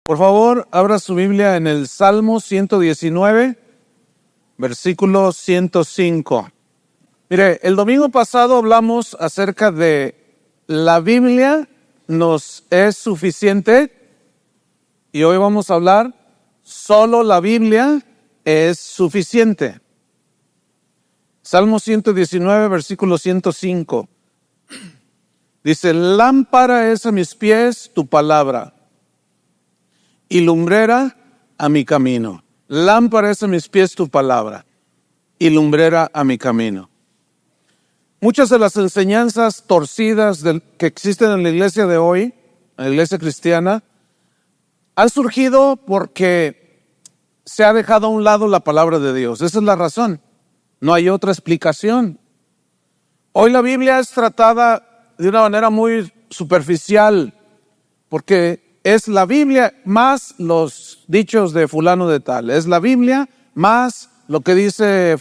Por favor, abra su Biblia en el Salmo 119, versículo 105. Mire, el domingo pasado hablamos acerca de la Biblia nos es suficiente y hoy vamos a hablar solo la Biblia es suficiente. Salmo 119, versículo 105. Dice, lámpara es a mis pies tu palabra y lumbrera a mi camino. Lámpara es a mis pies tu palabra y lumbrera a mi camino. Muchas de las enseñanzas torcidas que existen en la iglesia de hoy, en la iglesia cristiana, han surgido porque se ha dejado a un lado la palabra de Dios. Esa es la razón. No hay otra explicación. Hoy la Biblia es tratada de una manera muy superficial porque es la Biblia más los dichos de fulano de tal. Es la Biblia más lo que dice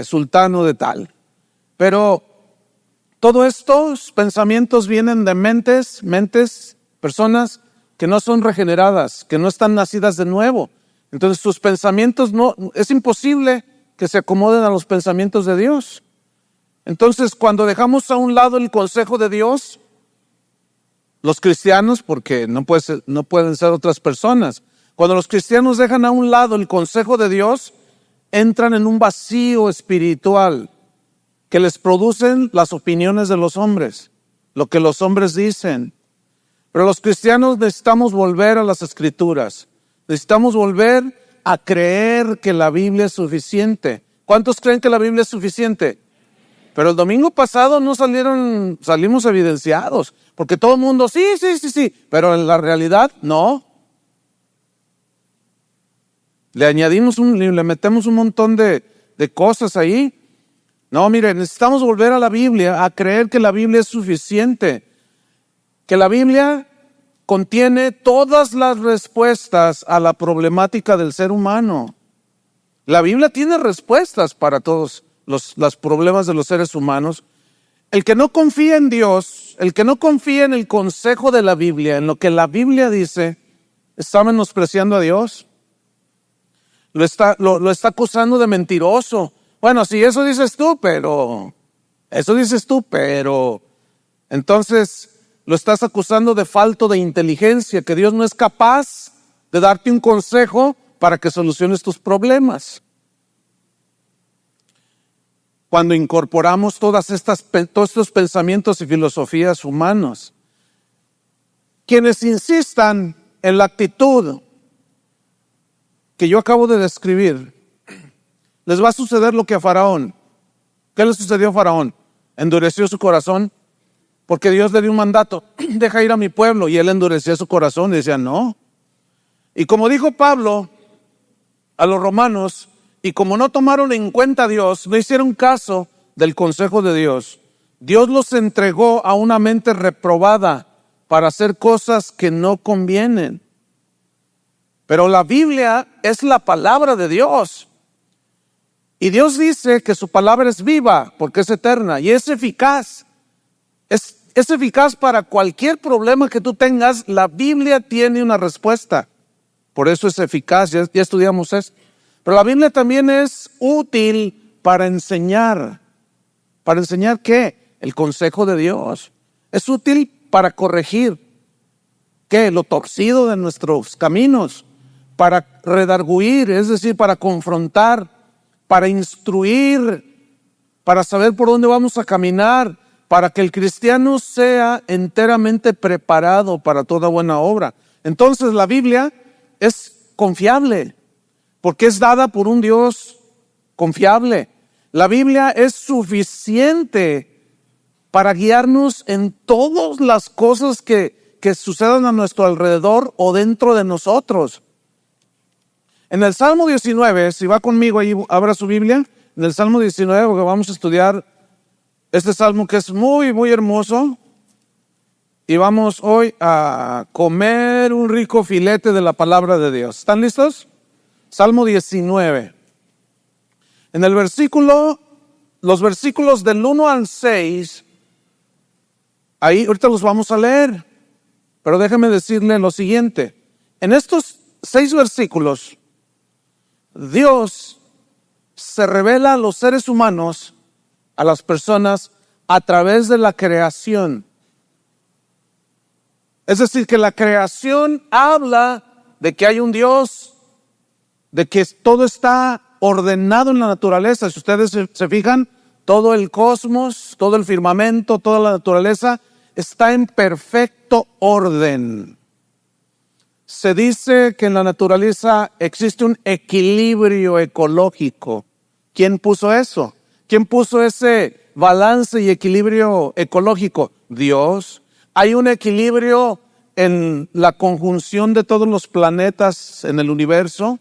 sultano de tal. Pero todos estos pensamientos vienen de mentes, personas que no son regeneradas, que no están nacidas de nuevo. Entonces sus pensamientos es imposible que se acomoden a los pensamientos de Dios. Entonces cuando dejamos a un lado el consejo de Dios, los cristianos, porque no pueden ser otras personas, cuando los cristianos dejan a un lado el consejo de Dios, entran en un vacío espiritual que les producen las opiniones de los hombres, lo que los hombres dicen. Pero los cristianos necesitamos volver a las Escrituras, necesitamos volver a creer que la Biblia es suficiente. ¿Cuántos creen que la Biblia es suficiente? Pero el domingo pasado no salimos evidenciados, porque todo el mundo, sí, pero en la realidad, no. Le metemos un montón de cosas ahí. No, mire, necesitamos volver a la Biblia, a creer que la Biblia es suficiente, que la Biblia contiene todas las respuestas a la problemática del ser humano. La Biblia tiene respuestas para todos los problemas de los seres humanos. El que no confía en Dios, el que no confía en el consejo de la Biblia, en lo que la Biblia dice, está menospreciando a Dios. Lo está acusando de mentiroso. Bueno, sí, eso dices tú, pero entonces lo estás acusando de falto de inteligencia, que Dios no es capaz de darte un consejo para que soluciones tus problemas. Cuando incorporamos todos estos pensamientos y filosofías humanos, quienes insistan en la actitud que yo acabo de describir, les va a suceder lo que a Faraón. ¿Qué le sucedió a Faraón? Endureció su corazón porque Dios le dio un mandato, deja ir a mi pueblo, y él endurecía su corazón y decía no. Y como dijo Pablo a los romanos, y como no tomaron en cuenta a Dios, no hicieron caso del consejo de Dios, Dios los entregó a una mente reprobada para hacer cosas que no convienen. Pero la Biblia es la palabra de Dios. Y Dios dice que su palabra es viva porque es eterna y es eficaz. Es eficaz para cualquier problema que tú tengas. La Biblia tiene una respuesta. Por eso es eficaz, ya estudiamos esto. Pero la Biblia también es útil para enseñar. ¿Para enseñar qué? El consejo de Dios. Es útil para corregir ¿qué? Lo torcido de nuestros caminos. Para redarguir, es decir, para confrontar, para instruir, para saber por dónde vamos a caminar, para que el cristiano sea enteramente preparado para toda buena obra. Entonces la Biblia es confiable, porque es dada por un Dios confiable. La Biblia es suficiente para guiarnos en todas las cosas que sucedan a nuestro alrededor o dentro de nosotros. En el Salmo 19, si va conmigo ahí, abra su Biblia, en el Salmo 19, porque vamos a estudiar este Salmo que es muy, muy hermoso, y vamos hoy a comer un rico filete de la palabra de Dios. ¿Están listos? Salmo 19. En los versículos del 1 al 6, ahí ahorita los vamos a leer, pero déjeme decirle lo siguiente. En estos 6 versículos, Dios se revela a los seres humanos, a las personas, a través de la creación. Es decir, que la creación habla de que hay un Dios, de que todo está ordenado en la naturaleza. Si ustedes se fijan, todo el cosmos, todo el firmamento, toda la naturaleza está en perfecto orden. Se dice que en la naturaleza existe un equilibrio ecológico. ¿Quién puso eso? ¿Quién puso ese balance y equilibrio ecológico? Dios. Hay un equilibrio en la conjunción de todos los planetas en el universo.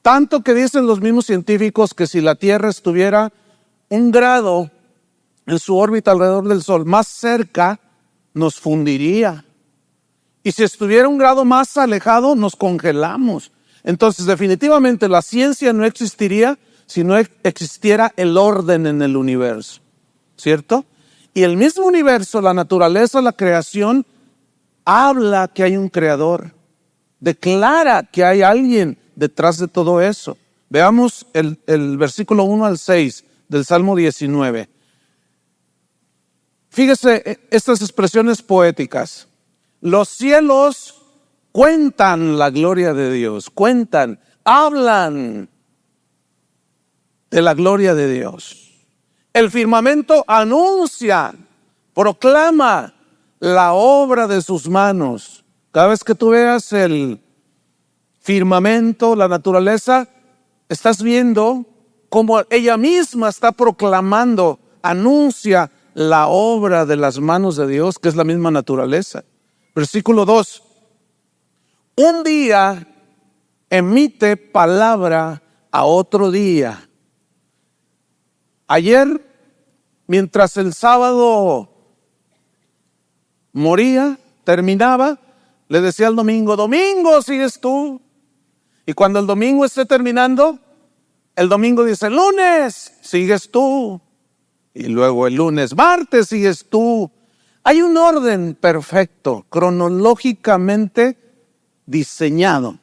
Tanto que dicen los mismos científicos que si la Tierra estuviera 1 grado en su órbita alrededor del Sol más cerca, nos fundiría. Y si estuviera 1 grado más alejado, nos congelamos. Entonces, definitivamente la ciencia no existiría si no existiera el orden en el universo, ¿cierto? Y el mismo universo, la naturaleza, la creación, habla que hay un creador, declara que hay alguien detrás de todo eso. Veamos el versículo 1 al 6 del Salmo 19. Fíjese estas expresiones poéticas. Los cielos cuentan la gloria de Dios, cuentan, hablan de la gloria de Dios. El firmamento anuncia, proclama la obra de sus manos. Cada vez que tú veas el firmamento, la naturaleza, estás viendo cómo ella misma está proclamando, anuncia la obra de las manos de Dios, que es la misma naturaleza. Versículo 2. Un día emite palabra a otro día. Ayer, mientras el sábado moría, terminaba, le decía al domingo, domingo, sigues tú. Y cuando el domingo esté terminando, el domingo dice, lunes, sigues tú. Y luego el lunes, martes, sigues tú. Hay un orden perfecto, cronológicamente diseñado.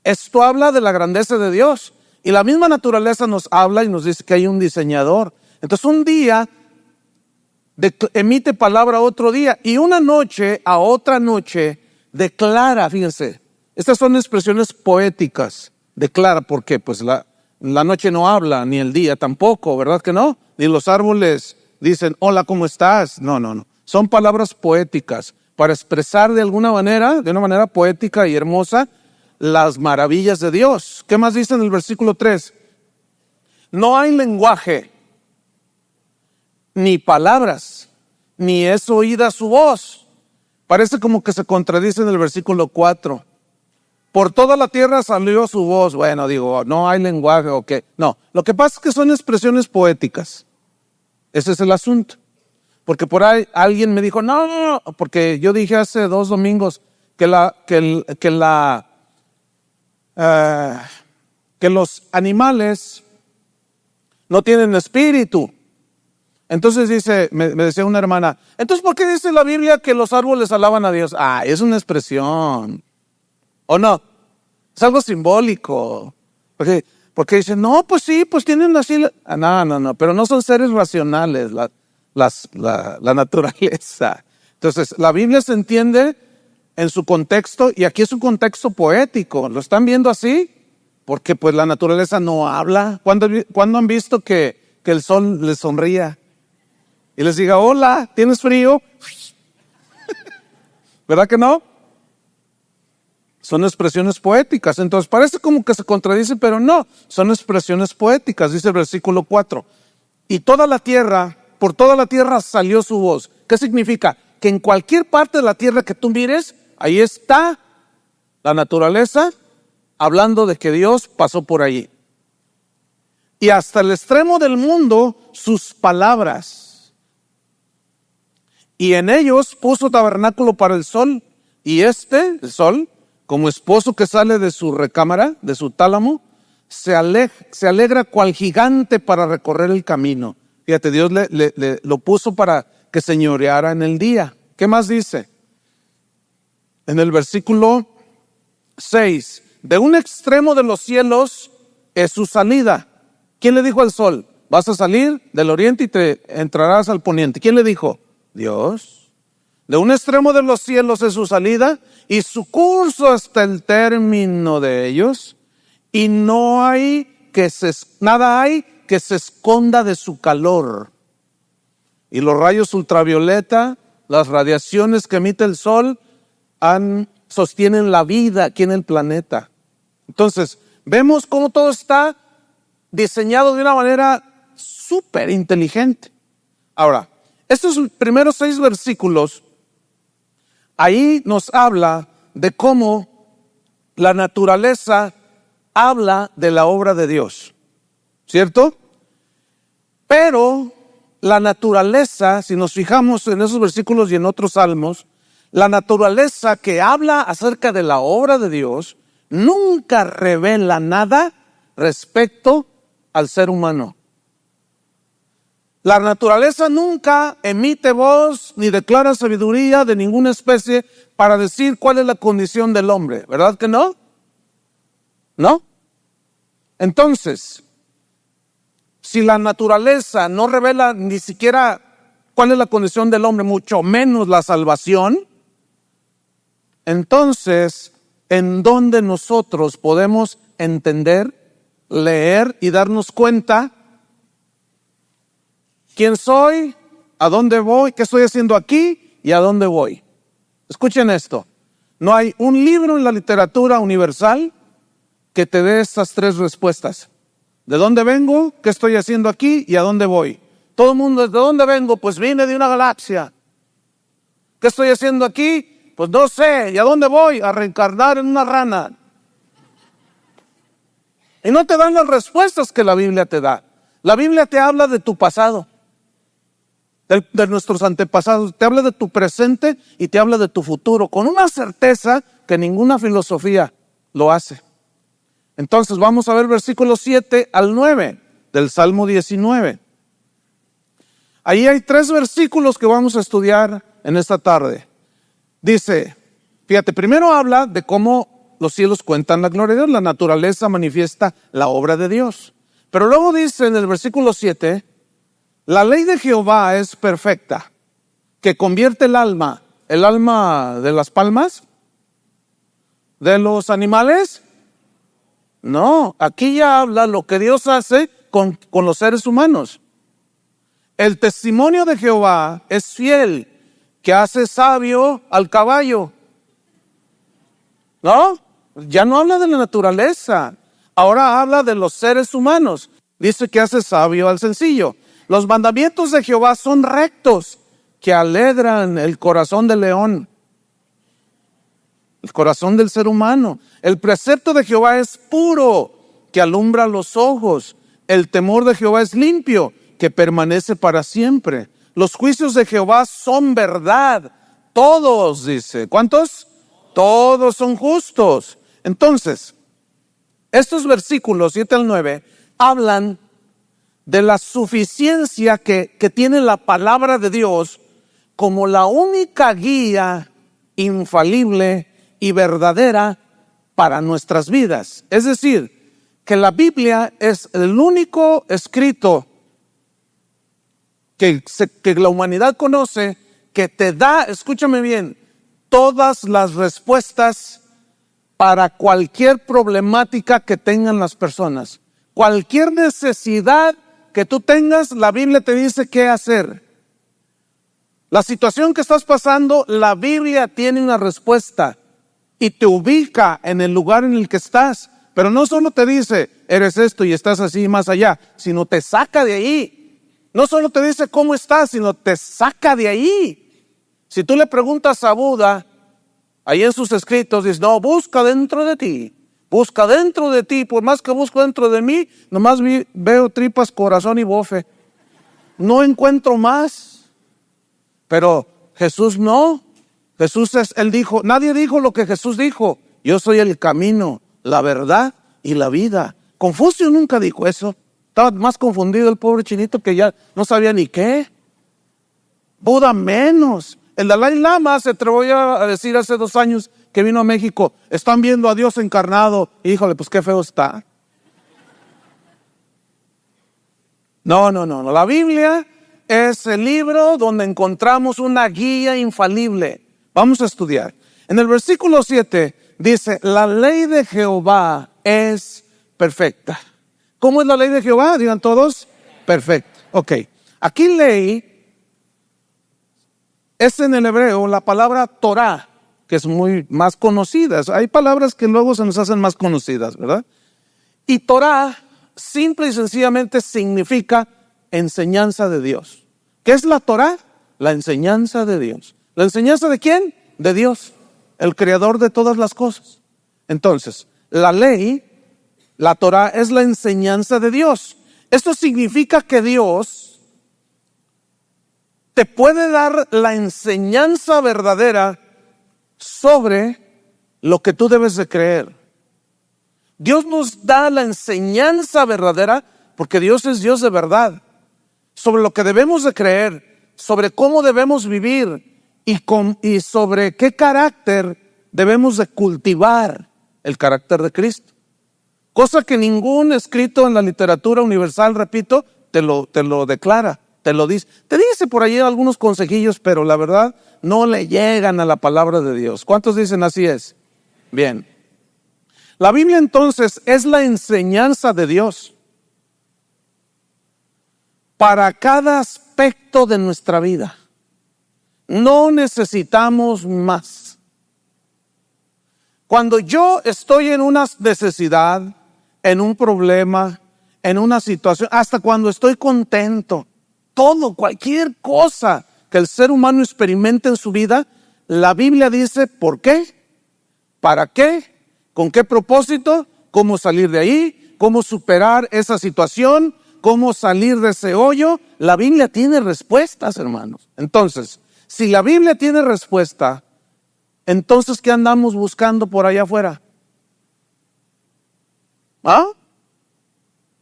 Esto habla de la grandeza de Dios. Y la misma naturaleza nos habla y nos dice que hay un diseñador. Entonces un día emite palabra a otro día y una noche a otra noche declara, fíjense, estas son expresiones poéticas. Declara, ¿por qué? Pues la noche no habla, ni el día tampoco, ¿verdad que no? Ni los árboles dicen, hola, ¿cómo estás? No. Son palabras poéticas para expresar de una manera poética y hermosa, las maravillas de Dios. ¿Qué más dice en el versículo 3? No hay lenguaje, ni palabras, ni es oída su voz. Parece como que se contradice en el versículo 4. Por toda la tierra salió su voz. Bueno, digo, no hay lenguaje o qué. No, lo que pasa es que son expresiones poéticas. Ese es el asunto. Porque por ahí alguien me dijo, no, porque yo dije hace 2 domingos que los animales no tienen espíritu. Entonces me decía una hermana, entonces ¿por qué dice la Biblia que los árboles alaban a Dios? Es una expresión. ¿O no? Es algo simbólico. Porque dicen, no, pues sí, pues tienen así. No, pero no son seres racionales la naturaleza. Entonces, la Biblia se entiende en su contexto, y aquí es un contexto poético. ¿Lo están viendo así? Porque pues la naturaleza no habla. ¿Cuándo han visto que el sol les sonría y les diga, hola, ¿tienes frío? ¿Verdad que no? Son expresiones poéticas. Entonces parece como que se contradice, pero no, son expresiones poéticas. Dice el versículo 4. Y por toda la tierra salió su voz. ¿Qué significa? Que en cualquier parte de la tierra que tú mires, ahí está la naturaleza hablando de que Dios pasó por allí. Y hasta el extremo del mundo, sus palabras. Y en ellos puso tabernáculo para el sol. Y el sol, como esposo que sale de su recámara, de su tálamo, se alegra cual gigante para recorrer el camino. Fíjate, Dios lo puso para que señoreara en el día. ¿Qué más dice? En el versículo 6. De un extremo de los cielos es su salida. ¿Quién le dijo al sol? Vas a salir del oriente y te entrarás al poniente. ¿Quién le dijo? Dios. De un extremo de los cielos es su salida y su curso hasta el término de ellos. Y no hay nada hay que se esconda de su calor. Y los rayos ultravioleta, las radiaciones que emite el sol, sostienen la vida aquí en el planeta. Entonces, vemos cómo todo está diseñado de una manera súper inteligente. Ahora, estos primeros 6 versículos, ahí nos habla de cómo la naturaleza habla de la obra de Dios, ¿cierto? Pero la naturaleza, si nos fijamos en esos versículos y en otros salmos, la naturaleza que habla acerca de la obra de Dios nunca revela nada respecto al ser humano. La naturaleza nunca emite voz ni declara sabiduría de ninguna especie para decir cuál es la condición del hombre, ¿verdad que no? ¿No? Entonces, si la naturaleza no revela ni siquiera cuál es la condición del hombre, mucho menos la salvación, entonces, ¿en dónde nosotros podemos entender, leer y darnos cuenta quién soy, a dónde voy, qué estoy haciendo aquí y a dónde voy? Escuchen esto. No hay un libro en la literatura universal que te dé estas 3 respuestas. ¿De dónde vengo? ¿Qué estoy haciendo aquí? ¿Y a dónde voy? Todo el mundo, ¿de dónde vengo? Pues vine de una galaxia. ¿Qué estoy haciendo aquí? Pues no sé. ¿Y a dónde voy? A reencarnar en una rana. Y no te dan las respuestas que la Biblia te da. La Biblia te habla de tu pasado, de nuestros antepasados, te habla de tu presente y te habla de tu futuro, con una certeza que ninguna filosofía lo hace. Entonces vamos a ver versículos 7 al 9 del Salmo 19. Ahí hay 3 versículos que vamos a estudiar en esta tarde. Dice, fíjate, primero habla de cómo los cielos cuentan la gloria de Dios, la naturaleza manifiesta la obra de Dios. Pero luego dice en el versículo 7, la ley de Jehová es perfecta, que convierte el alma de las palmas, de los animales. No, aquí ya habla lo que Dios hace con los seres humanos. El testimonio de Jehová es fiel, que hace sabio al caballo. ¿No? Ya no habla de la naturaleza, ahora habla de los seres humanos. Dice que hace sabio al sencillo. Los mandamientos de Jehová son rectos, que alegran el corazón del león, el corazón del ser humano. El precepto de Jehová es puro, que alumbra los ojos. El temor de Jehová es limpio, que permanece para siempre. Los juicios de Jehová son verdad. Todos, dice. ¿Cuántos? Todos son justos. Entonces, estos versículos 7 al 9 hablan de la suficiencia que tiene la palabra de Dios como la única guía infalible y verdadera para nuestras vidas. Es decir, que la Biblia es el único escrito que la humanidad conoce que te da, escúchame bien, todas las respuestas para cualquier problemática que tengan las personas. Cualquier necesidad que tú tengas, la Biblia te dice qué hacer. La situación que estás pasando, la Biblia tiene una respuesta y te ubica en el lugar en el que estás. Pero no solo te dice, eres esto y estás así más allá, sino te saca de ahí. No solo te dice cómo estás, sino te saca de ahí. Si tú le preguntas a Buda, ahí en sus escritos, dice, no, busca dentro de ti. Busca dentro de ti, por más que busco dentro de mí, nomás veo tripas, corazón y bofe. No encuentro más. Pero Jesús no. Él dijo, nadie dijo lo que Jesús dijo. Yo soy el camino, la verdad y la vida. Confucio nunca dijo eso. Estaba más confundido el pobre chinito que ya no sabía ni qué. Buda menos. El Dalai Lama se atrevió a decir hace 2 años que vino a México, están viendo a Dios encarnado. Híjole, pues qué feo está. No. La Biblia es el libro donde encontramos una guía infalible. Vamos a estudiar. En el versículo 7 dice, la ley de Jehová es perfecta. ¿Cómo es la ley de Jehová? Digan todos, perfecta. Ok, aquí ley es en el hebreo la palabra Torah, que es muy más conocida. Hay palabras que luego se nos hacen más conocidas, ¿verdad? Y Torah simple y sencillamente significa enseñanza de Dios. ¿Qué es la Torah? La enseñanza de Dios. ¿La enseñanza de quién? De Dios, el creador de todas las cosas. Entonces, la ley, la Torah, es la enseñanza de Dios. Esto significa que Dios te puede dar la enseñanza verdadera sobre lo que tú debes de creer. Dios nos da la enseñanza verdadera porque Dios es Dios de verdad, sobre lo que debemos de creer, sobre cómo debemos vivir y sobre qué carácter debemos de cultivar, el carácter de Cristo. Cosa que ningún escrito en la literatura universal, repito, te lo declara, te lo dice. Te dice por allí algunos consejillos, pero la verdad no le llegan a la palabra de Dios. ¿Cuántos dicen así es? Bien. La Biblia entonces es la enseñanza de Dios para cada aspecto de nuestra vida. No necesitamos más. Cuando yo estoy en una necesidad, en un problema, en una situación, hasta cuando estoy contento, cualquier cosa que el ser humano experimente en su vida, la Biblia dice ¿por qué? ¿Para qué? ¿Con qué propósito? ¿Cómo salir de ahí? ¿Cómo superar esa situación? ¿Cómo salir de ese hoyo? La Biblia tiene respuestas, hermanos. Entonces, si la Biblia tiene respuesta, entonces ¿qué andamos buscando por allá afuera? ¿Ah?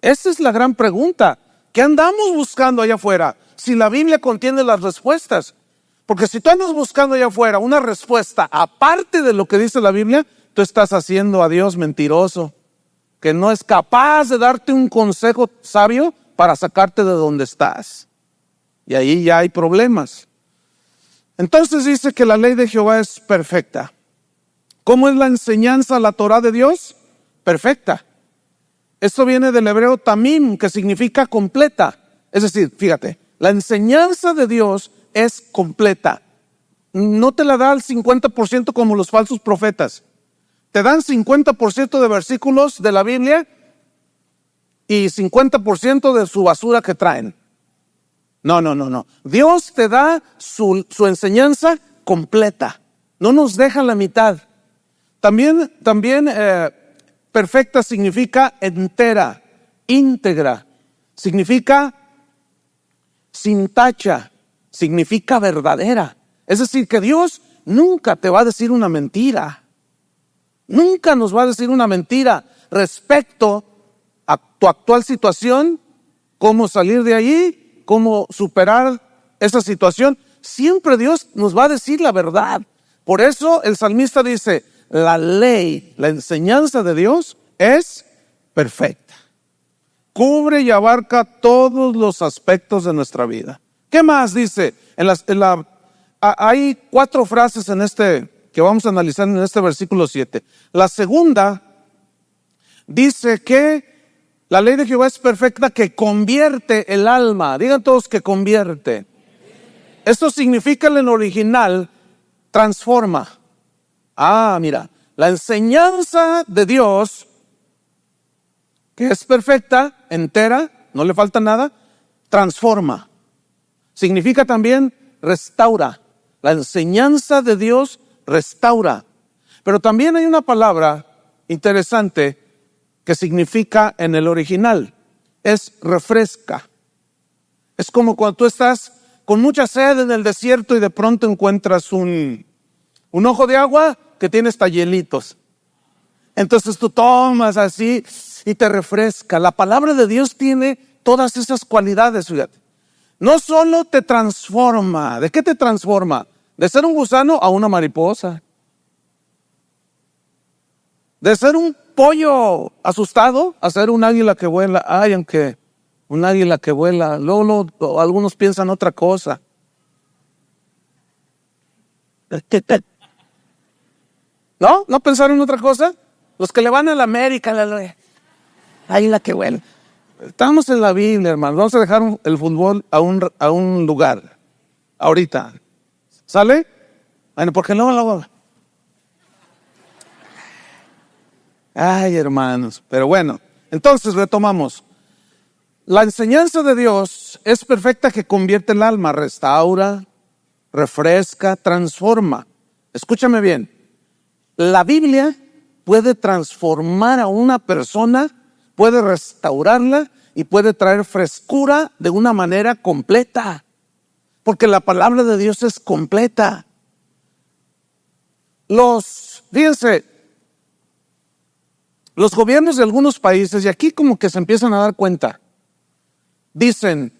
Esa es la gran pregunta. ¿Qué andamos buscando allá afuera? Si la Biblia contiene las respuestas. Porque si tú andas buscando allá afuera una respuesta aparte de lo que dice la Biblia, tú estás haciendo a Dios mentiroso, que no es capaz de darte un consejo sabio para sacarte de donde estás. Y ahí ya hay problemas. Entonces dice que la ley de Jehová es perfecta. ¿Cómo es la enseñanza, la Torah de Dios? Perfecta. Esto viene del hebreo tamim, que significa completa. Es decir, fíjate, la enseñanza de Dios es completa. No te la da al 50% como los falsos profetas. Te dan 50% de versículos de la Biblia y 50% de su basura que traen. No. Dios te da su enseñanza completa. No nos deja la mitad. También perfecta significa entera, íntegra. Significa sin tacha. Significa verdadera. Es decir, que Dios nunca te va a decir una mentira. Nunca nos va a decir una mentira respecto a tu actual situación, cómo salir de ahí, cómo superar esa situación. Siempre Dios nos va a decir la verdad. Por eso el salmista dice, la ley, la enseñanza de Dios es perfecta. Cubre y abarca todos los aspectos de nuestra vida. ¿Qué más dice? Hay 4 frases que vamos a analizar en este versículo 7. La segunda dice que la ley de Jehová es perfecta, que convierte el alma. Digan todos que convierte. Esto significa en el original, transforma. Mira, la enseñanza de Dios, que es perfecta, entera, no le falta nada, transforma. Significa también restaura. La enseñanza de Dios restaura. Pero también hay una palabra interesante que significa en el original, es refresca. Es como cuando tú estás con mucha sed en el desierto y de pronto encuentras un ojo de agua que tiene hasta hielitos. Entonces tú tomas así y te refresca. La palabra de Dios tiene todas esas cualidades, fíjate. No solo te transforma. ¿De qué te transforma? De ser un gusano a una mariposa. De ser un pollo asustado a ser un águila que vuela. Ay, aunque un águila que vuela, luego algunos piensan otra cosa. ¿No? ¿No pensaron otra cosa? Los que le van a la América, águila que vuela. Estamos en la Biblia, hermano. Vamos a dejar el fútbol a un lugar. Ahorita. ¿Sale? Bueno, porque luego. Ay, hermanos. Pero bueno, entonces retomamos. La enseñanza de Dios es perfecta, que convierte el alma, restaura, refresca, transforma. Escúchame bien. La Biblia puede transformar a una persona, puede restaurarla y puede traer frescura de una manera completa. Porque la palabra de Dios es completa. Fíjense, los gobiernos de algunos países, y aquí como que se empiezan a dar cuenta, dicen,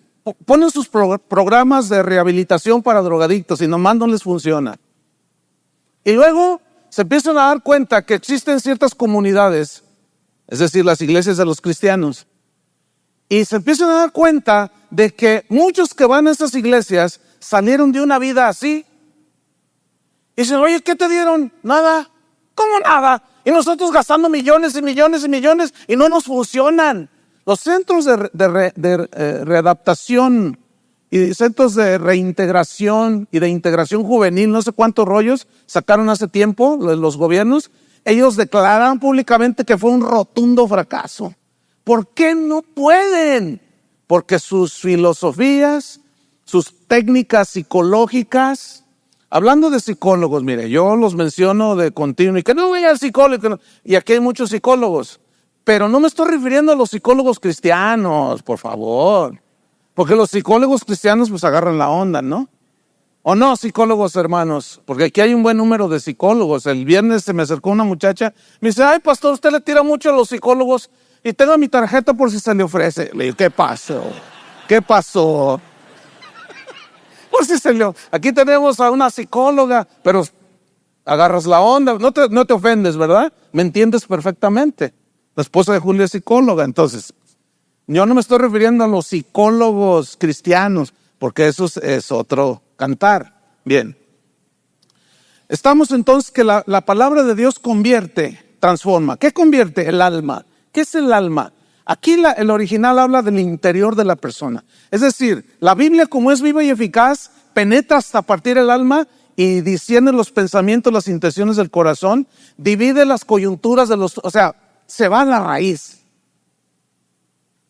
ponen sus programas de rehabilitación para drogadictos y nomás no les funciona. Y luego se empiezan a dar cuenta que existen ciertas comunidades, es decir, las iglesias de los cristianos, y se empiezan a dar cuenta de que muchos que van a esas iglesias salieron de una vida así. Y dicen, oye, ¿qué te dieron? Nada. ¿Cómo nada? Y nosotros gastando millones y millones y millones y no nos funcionan. Los centros de readaptación y centros de reintegración y de integración juvenil, no sé cuántos rollos sacaron hace tiempo los gobiernos, ellos declararon públicamente que fue un rotundo fracaso. ¿Por qué no pueden? Porque sus filosofías, sus técnicas psicológicas, hablando de psicólogos, mire, yo los menciono de continuo y que no vaya al psicólogo, y aquí hay muchos psicólogos, pero no me estoy refiriendo a los psicólogos cristianos, por favor, porque los psicólogos cristianos pues agarran la onda, ¿no? ¿O no, psicólogos hermanos? Porque aquí hay un buen número de psicólogos. El viernes se me acercó una muchacha, me dice, ay pastor, usted le tira mucho a los psicólogos y tengo mi tarjeta por si se le ofrece. Le digo, ¿qué pasó? ¿Qué pasó? Por si se le... Aquí tenemos a una psicóloga, pero agarras la onda, no te ofendes, ¿verdad? Me entiendes perfectamente. La esposa de Julio es psicóloga, entonces yo no me estoy refiriendo a los psicólogos cristianos, porque eso es otro cantar. Bien. Estamos entonces que la palabra de Dios convierte, transforma. ¿Qué convierte? El alma. ¿Qué es el alma? Aquí el original habla del interior de la persona. Es decir, la Biblia, como es viva y eficaz, penetra hasta partir el alma y discierne los pensamientos, las intenciones del corazón, divide las coyunturas o sea, se va a la raíz.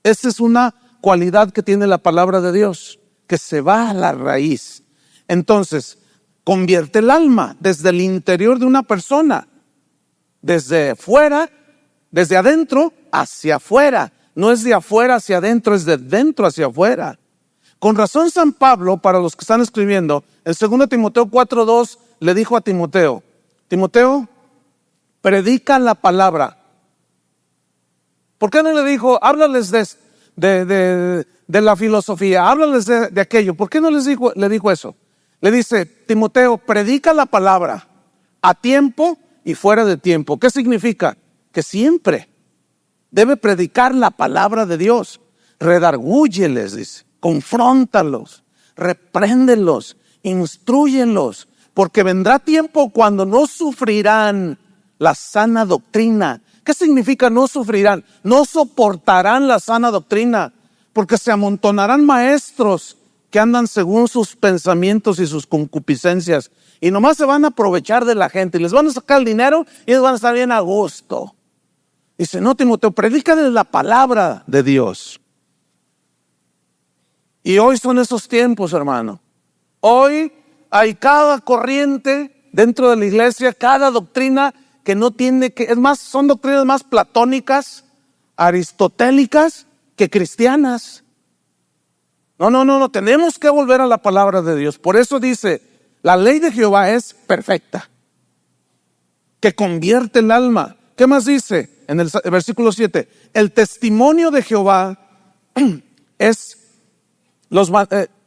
Esa es una cualidad que tiene la palabra de Dios, que se va a la raíz. Entonces, convierte el alma desde el interior de una persona, desde fuera, desde adentro hacia afuera. No es de afuera hacia adentro, es de dentro hacia afuera. Con razón San Pablo, para los que están escribiendo, en 2 Timoteo 4:2 le dijo a Timoteo, Timoteo, predica la palabra. ¿Por qué no le dijo, háblales de la filosofía, háblales de aquello? ¿Por qué no le dijo eso? Le dice, Timoteo, predica la palabra a tiempo y fuera de tiempo. ¿Qué significa? Que siempre debe predicar la palabra de Dios. Redargúyeles, dice, confróntalos, repréndelos, instrúyenlos, porque vendrá tiempo cuando no sufrirán la sana doctrina. ¿Qué significa no sufrirán? No soportarán la sana doctrina, porque se amontonarán maestros que andan según sus pensamientos y sus concupiscencias, y nomás se van a aprovechar de la gente, y les van a sacar el dinero, y ellos van a estar bien a gusto. Dice, no, Timoteo, predícale la palabra de Dios. Y hoy son esos tiempos, hermano. Hoy hay cada corriente dentro de la iglesia, cada doctrina que no tiene que, es más, son doctrinas más platónicas, aristotélicas que cristianas. No, tenemos que volver a la palabra de Dios. Por eso dice, la ley de Jehová es perfecta, que convierte el alma. ¿Qué más dice? En el versículo 7, el testimonio de Jehová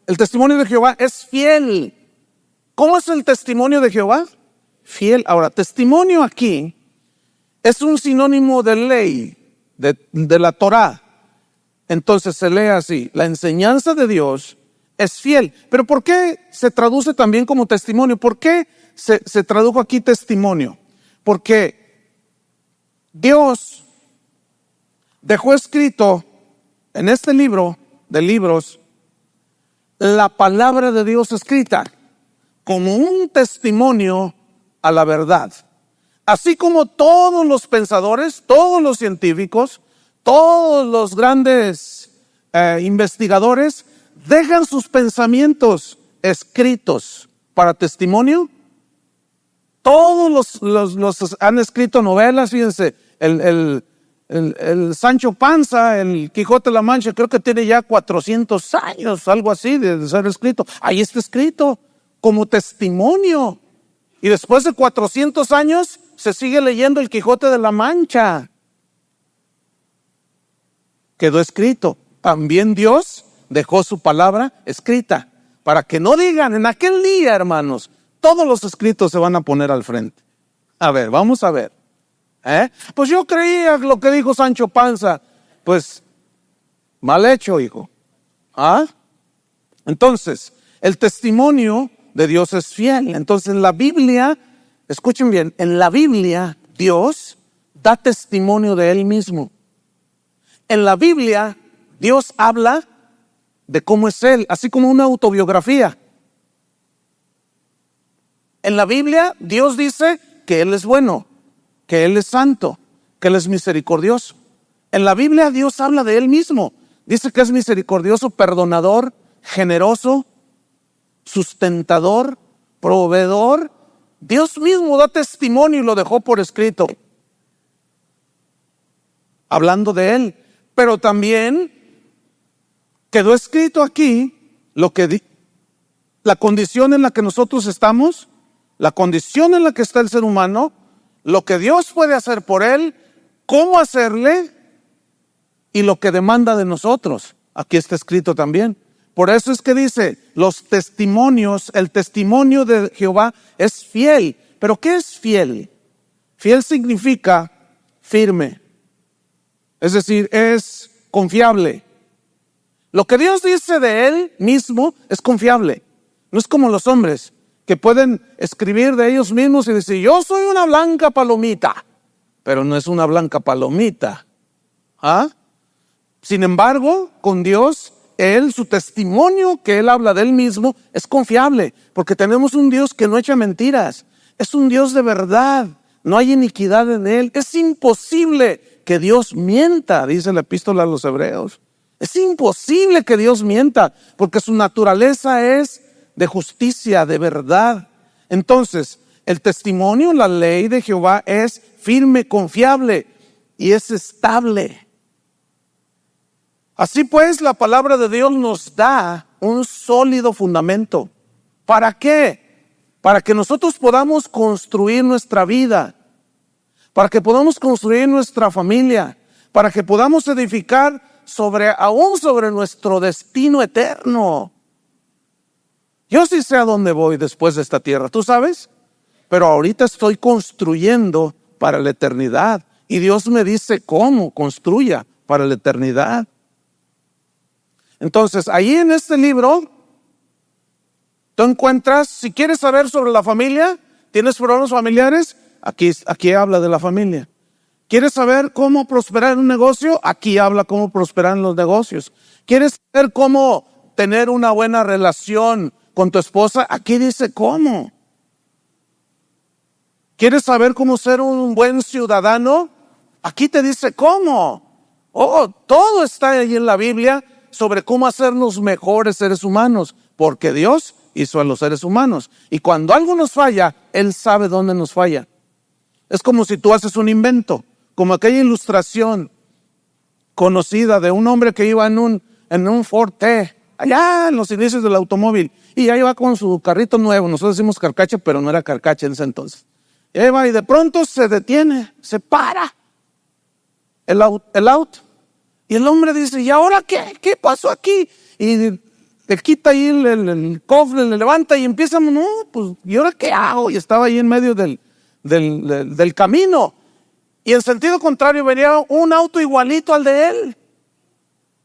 el testimonio de Jehová es fiel. ¿Cómo es el testimonio de Jehová? Fiel. Ahora, testimonio aquí es un sinónimo de ley, de la Torá. Entonces se lee así: la enseñanza de Dios es fiel. Pero ¿por qué se traduce también como testimonio? ¿Por qué se tradujo aquí testimonio? Porque Dios dejó escrito en este libro de libros la palabra de Dios escrita como un testimonio a la verdad. Así como todos los pensadores, todos los científicos, todos los grandes investigadores dejan sus pensamientos escritos para testimonio. Todos los han escrito novelas. Fíjense, el Sancho Panza, el Quijote de la Mancha, creo que tiene ya 400 años, algo así, de ser escrito. Ahí está escrito como testimonio. Y después de 400 años se sigue leyendo el Quijote de la Mancha. Quedó escrito. También Dios dejó su palabra escrita, para que no digan en aquel día, hermanos, todos los escritos se van a poner al frente. A ver, vamos a ver. Pues yo creía lo que dijo Sancho Panza. Pues mal hecho, hijo. Entonces, el testimonio de Dios es fiel. Entonces, en la Biblia, escuchen bien, en la Biblia Dios da testimonio de Él mismo. En la Biblia Dios habla de cómo es Él, así como una autobiografía. En la Biblia Dios dice que Él es bueno, que Él es santo, que Él es misericordioso. En la Biblia Dios habla de Él mismo. Dice que es misericordioso, perdonador, generoso, sustentador, proveedor. Dios mismo da testimonio y lo dejó por escrito, hablando de Él. Pero también quedó escrito aquí la condición en la que nosotros estamos, la condición en la que está el ser humano, lo que Dios puede hacer por él, cómo hacerle y lo que demanda de nosotros. Aquí está escrito también. Por eso es que dice, los testimonios, el testimonio de Jehová es fiel. ¿Pero qué es fiel? Fiel significa firme. Es decir, es confiable. Lo que Dios dice de Él mismo es confiable. No es como los hombres que pueden escribir de ellos mismos y decir, yo soy una blanca palomita, pero no es una blanca palomita. Sin embargo, con Dios, Él, su testimonio que Él habla de Él mismo es confiable, porque tenemos un Dios que no echa mentiras. Es un Dios de verdad, no hay iniquidad en Él. Es imposible que Dios mienta, dice la epístola a los Hebreos. Es imposible que Dios mienta, porque su naturaleza es de justicia, de verdad. Entonces, el testimonio, la ley de Jehová es firme, confiable y es estable. Así pues, la palabra de Dios nos da un sólido fundamento. ¿Para qué? Para que nosotros podamos construir nuestra vida, para que podamos construir nuestra familia, para que podamos edificar aún sobre nuestro destino eterno. Yo sí sé a dónde voy después de esta tierra, ¿tú sabes? Pero ahorita estoy construyendo para la eternidad. Y Dios me dice cómo construya para la eternidad. Entonces, ahí en este libro, tú encuentras, si quieres saber sobre la familia, ¿tienes problemas familiares? Aquí habla de la familia. ¿Quieres saber cómo prosperar en un negocio? Aquí habla cómo prosperar en los negocios. ¿Quieres saber cómo tener una buena relación con tu esposa? Aquí dice cómo. ¿Quieres saber cómo ser un buen ciudadano? Aquí te dice cómo. Todo está ahí en la Biblia sobre cómo hacernos mejores seres humanos, porque Dios hizo a los seres humanos. Y cuando algo nos falla, Él sabe dónde nos falla. Es como si tú haces un invento, como aquella ilustración conocida de un hombre que iba en un Ford T, allá en los inicios del automóvil, y ahí va con su carrito nuevo. Nosotros decimos carcacha, pero no era carcacha en ese entonces. Y ahí va, y de pronto se detiene, se para el auto. Y el hombre dice, ¿y ahora qué? ¿Qué pasó aquí? Y le quita ahí el cofre, le levanta y empieza, pues, ¿y ahora qué hago? Y estaba ahí en medio del camino. Y en sentido contrario venía un auto igualito al de él.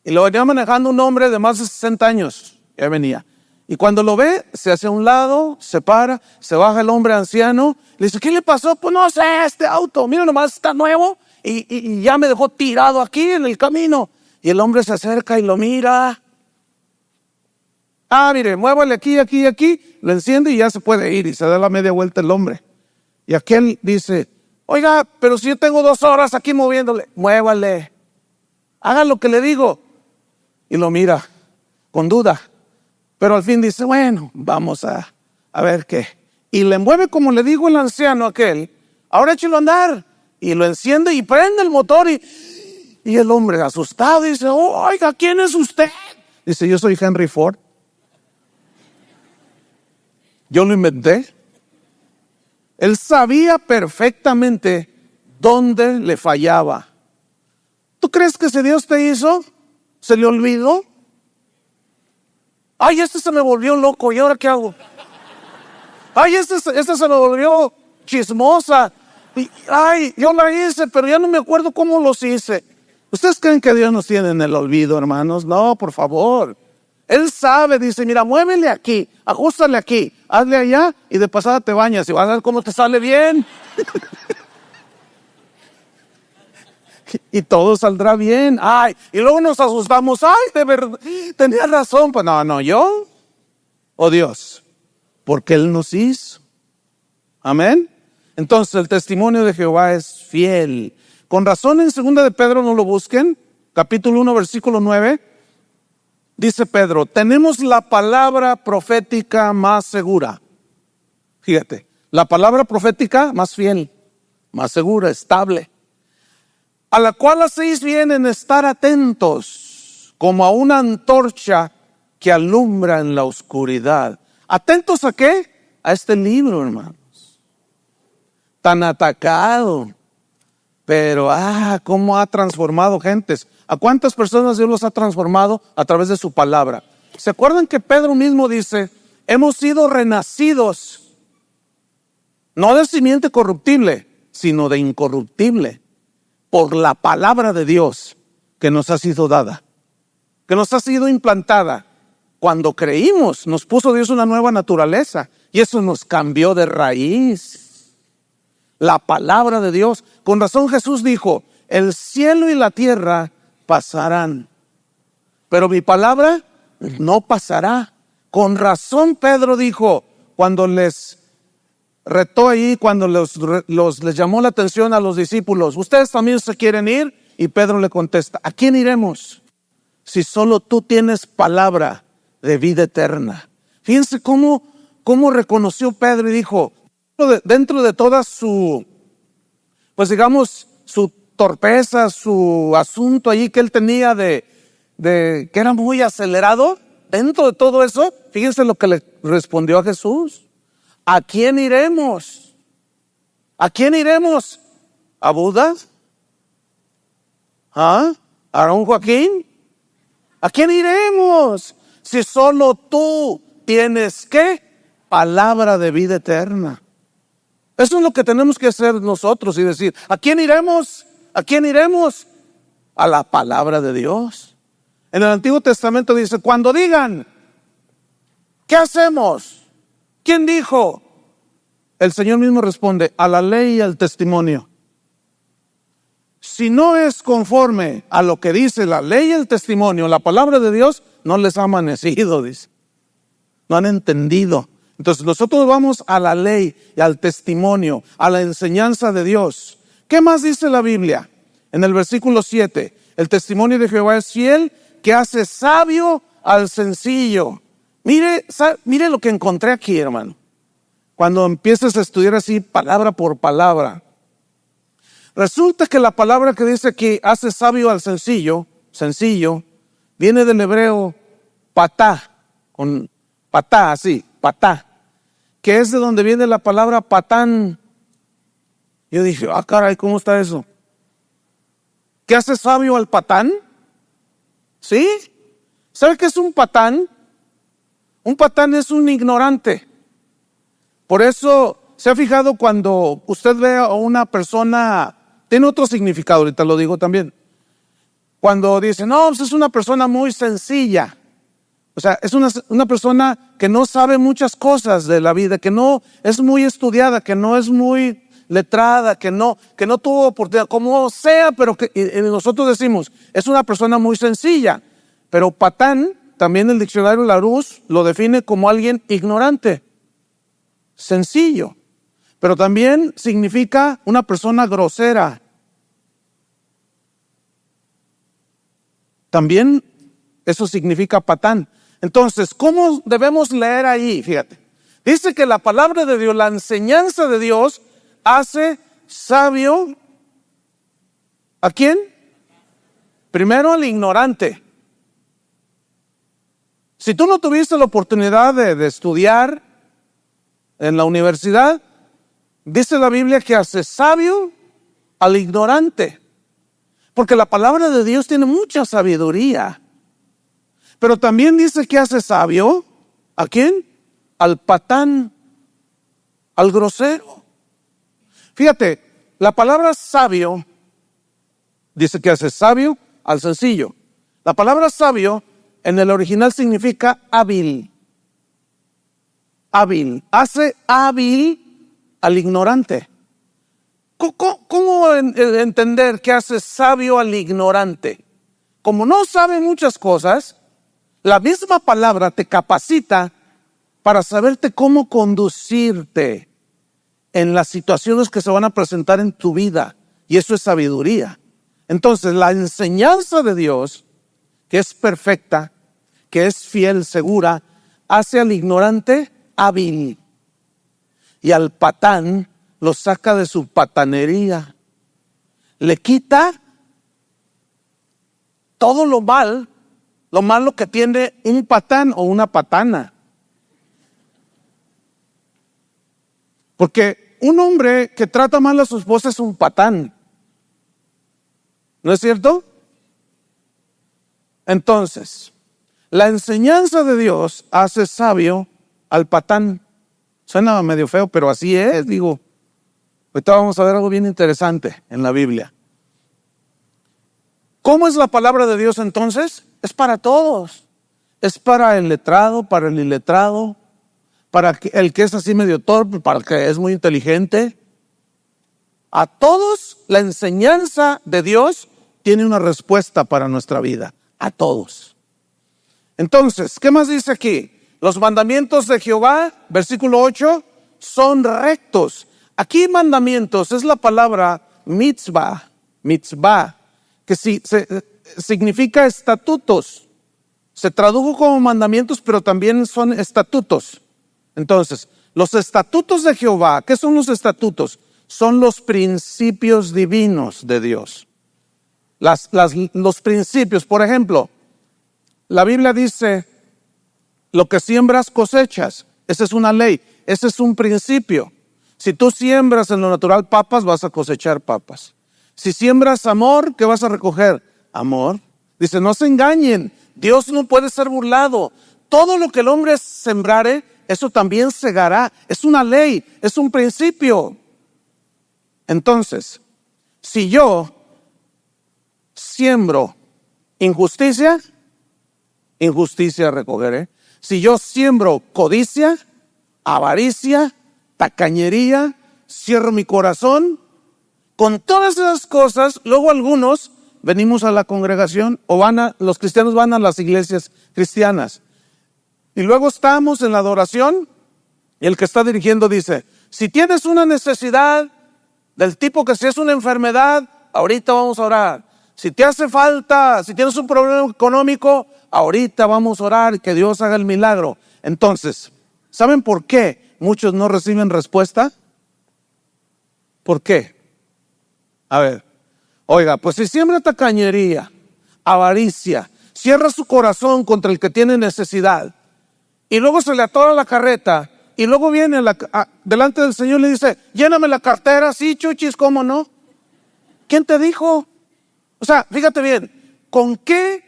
Y lo venía manejando un hombre de más de 60 años. Ya venía. Y cuando lo ve, se hace a un lado, se para, se baja el hombre anciano. Le dice, ¿qué le pasó? Pues no sé, este auto, mira nomás, está nuevo. Y ya me dejó tirado aquí en el camino. Y el hombre se acerca y lo mira. Ah, mire, muévale aquí, aquí, aquí. Lo enciende y ya se puede ir. Y se da la media vuelta el hombre. Y aquel dice, oiga, pero si yo tengo 2 horas aquí moviéndole, muévale. Haga lo que le digo. Y lo mira con duda. Pero al fin dice, bueno, vamos a ver qué. Y le mueve como le digo el anciano aquel. Ahora échelo a andar. Y lo enciende y prende el motor. Y el hombre asustado dice, oiga, ¿quién es usted? Dice, yo soy Henry Ford. Yo lo inventé. Él sabía perfectamente dónde le fallaba. ¿Tú crees que si Dios te hizo, se le olvidó? Ay, este se me volvió loco, ¿y ahora qué hago? Ay, este se me volvió chismosa. Ay, yo la hice, pero ya no me acuerdo cómo los hice. ¿Ustedes creen que Dios nos tiene en el olvido, hermanos? No, por favor. Él sabe, dice, mira, muévele aquí, ajustale aquí, hazle allá y de pasada te bañas y vas a ver cómo te sale bien. Y todo saldrá bien. Ay, y luego nos asustamos. Ay, de verdad, tenía razón. Pues no, yo o Dios, porque Él nos hizo. Amén. Entonces el testimonio de Jehová es fiel. Con razón en 2 de Pedro, no lo busquen, capítulo 1, versículo 9. Dice Pedro, tenemos la palabra profética más segura. Fíjate, la palabra profética más fiel, más segura, estable. A la cual hacéis bien en estar atentos, como a una antorcha que alumbra en la oscuridad. ¿Atentos a qué? A este libro, hermanos. Tan atacado. Pero, cómo ha transformado gentes. ¿A cuántas personas Dios los ha transformado a través de su palabra? ¿Se acuerdan que Pedro mismo dice, hemos sido renacidos, no de simiente corruptible, sino de incorruptible, por la palabra de Dios que nos ha sido dada, que nos ha sido implantada? Cuando creímos, nos puso Dios una nueva naturaleza y eso nos cambió de raíz. La palabra de Dios. Con razón Jesús dijo, el cielo y la tierra pasarán, pero mi palabra no pasará. Con razón Pedro dijo, cuando les retó ahí, cuando les llamó la atención a los discípulos, ¿ustedes también se quieren ir? Y Pedro le contesta, ¿a quién iremos? Si solo tú tienes palabra de vida eterna. Fíjense cómo reconoció Pedro y dijo, dentro de toda su, pues digamos, su torpeza, su asunto allí que él tenía de que era muy acelerado, dentro de todo eso, fíjense lo que le respondió a Jesús. ¿A quién iremos? ¿A quién iremos? ¿A Buda? ¿A Aarón Joaquín? ¿A quién iremos? Si solo tú tienes, ¿qué? Palabra de vida eterna. Eso es lo que tenemos que hacer nosotros y decir, ¿a quién iremos? ¿A quién iremos? A la palabra de Dios. En el Antiguo Testamento dice, cuando digan, ¿qué hacemos? ¿Quién dijo? El Señor mismo responde, a la ley y al testimonio. Si no es conforme a lo que dice la ley y el testimonio, la palabra de Dios, no les ha amanecido, dice. No han entendido. Entonces nosotros vamos a la ley y al testimonio, a la enseñanza de Dios. ¿Qué más dice la Biblia? En el versículo 7, el testimonio de Jehová es fiel, que hace sabio al sencillo. Mire lo que encontré aquí, hermano. Cuando empieces a estudiar así, palabra por palabra. Resulta que la palabra que dice aquí, hace sabio al sencillo, viene del hebreo patá, con patá, así, patá, que es de donde viene la palabra patán. Yo dije, caray, ¿cómo está eso? ¿Qué hace sabio al patán? ¿Sí? ¿Sabe qué es un patán? Un patán es un ignorante. Por eso, ¿se ha fijado cuando usted ve a una persona tiene otro significado, ahorita lo digo también. Cuando dicen, no, pues es una persona muy sencilla. O sea, es una persona que no sabe muchas cosas de la vida, que no es muy estudiada, que no es muy letrada, que no tuvo oportunidad, como sea, pero que y nosotros decimos, es una persona muy sencilla. Pero patán, también el diccionario Larousse lo define como alguien ignorante, sencillo. Pero también significa una persona grosera. También eso significa patán. Entonces, ¿cómo debemos leer ahí? Fíjate, dice que la palabra de Dios, la enseñanza de Dios, hace sabio ¿a quién? Primero al ignorante. Si tú no tuviste la oportunidad de estudiar en la universidad, dice la Biblia que hace sabio al ignorante. Porque la palabra de Dios tiene mucha sabiduría. Pero también dice que hace sabio, ¿a quién? Al patán, al grosero. Fíjate, la palabra sabio dice que hace sabio al sencillo. La palabra sabio en el original significa hábil. Hábil. Hace hábil al ignorante. ¿Cómo entender que hace sabio al ignorante? Como no sabe muchas cosas, la misma palabra te capacita para saberte cómo conducirte en las situaciones que se van a presentar en tu vida. Y eso es sabiduría. Entonces, la enseñanza de Dios, que es perfecta, que es fiel, segura, hace al ignorante hábil. Y al patán lo saca de su patanería. Le quita todo lo malo que tiene un patán o una patana. Porque un hombre que trata mal a su esposa es un patán. ¿No es cierto? Entonces, la enseñanza de Dios hace sabio al patán. Suena medio feo, pero así es, digo. Ahorita vamos a ver algo bien interesante en la Biblia. ¿Cómo es la palabra de Dios entonces? Es para todos. Es para el letrado, para el iletrado, para el que es así medio torpe, para el que es muy inteligente. A todos la enseñanza de Dios tiene una respuesta para nuestra vida. A todos. Entonces, ¿qué más dice aquí? Los mandamientos de Jehová, versículo 8, son rectos. Aquí mandamientos es la palabra mitzvah, que significa estatutos. Se tradujo como mandamientos, pero también son estatutos. Entonces, los estatutos de Jehová, ¿qué son los estatutos? Son los principios divinos de Dios. Los principios, por ejemplo, la Biblia dice, lo que siembras cosechas. Esa es una ley, ese es un principio. Si tú siembras en lo natural papas, vas a cosechar papas. Si siembras amor, ¿qué vas a recoger? Amor. Dice, no se engañen, Dios no puede ser burlado. Todo lo que el hombre sembrare, eso también segará. Es una ley, es un principio. Entonces, si yo siembro injusticia, injusticia recogeré. Si yo siembro codicia, avaricia, tacañería, cierro mi corazón, con todas esas cosas, luego algunos venimos a la congregación o los cristianos van a las iglesias cristianas. Y luego estamos en la adoración y el que está dirigiendo dice, si tienes una necesidad del tipo que si es una enfermedad, ahorita vamos a orar. Si te hace falta, si tienes un problema económico, ahorita vamos a orar que Dios haga el milagro. Entonces, ¿saben por qué muchos no reciben respuesta? ¿Por qué? A ver, oiga, pues si siembra tacañería, avaricia, cierra su corazón contra el que tiene necesidad y luego se le atora la carreta y luego viene delante del Señor y le dice, lléname la cartera, sí, chuchis, ¿cómo no? ¿Quién te dijo? O sea, fíjate bien, ¿con qué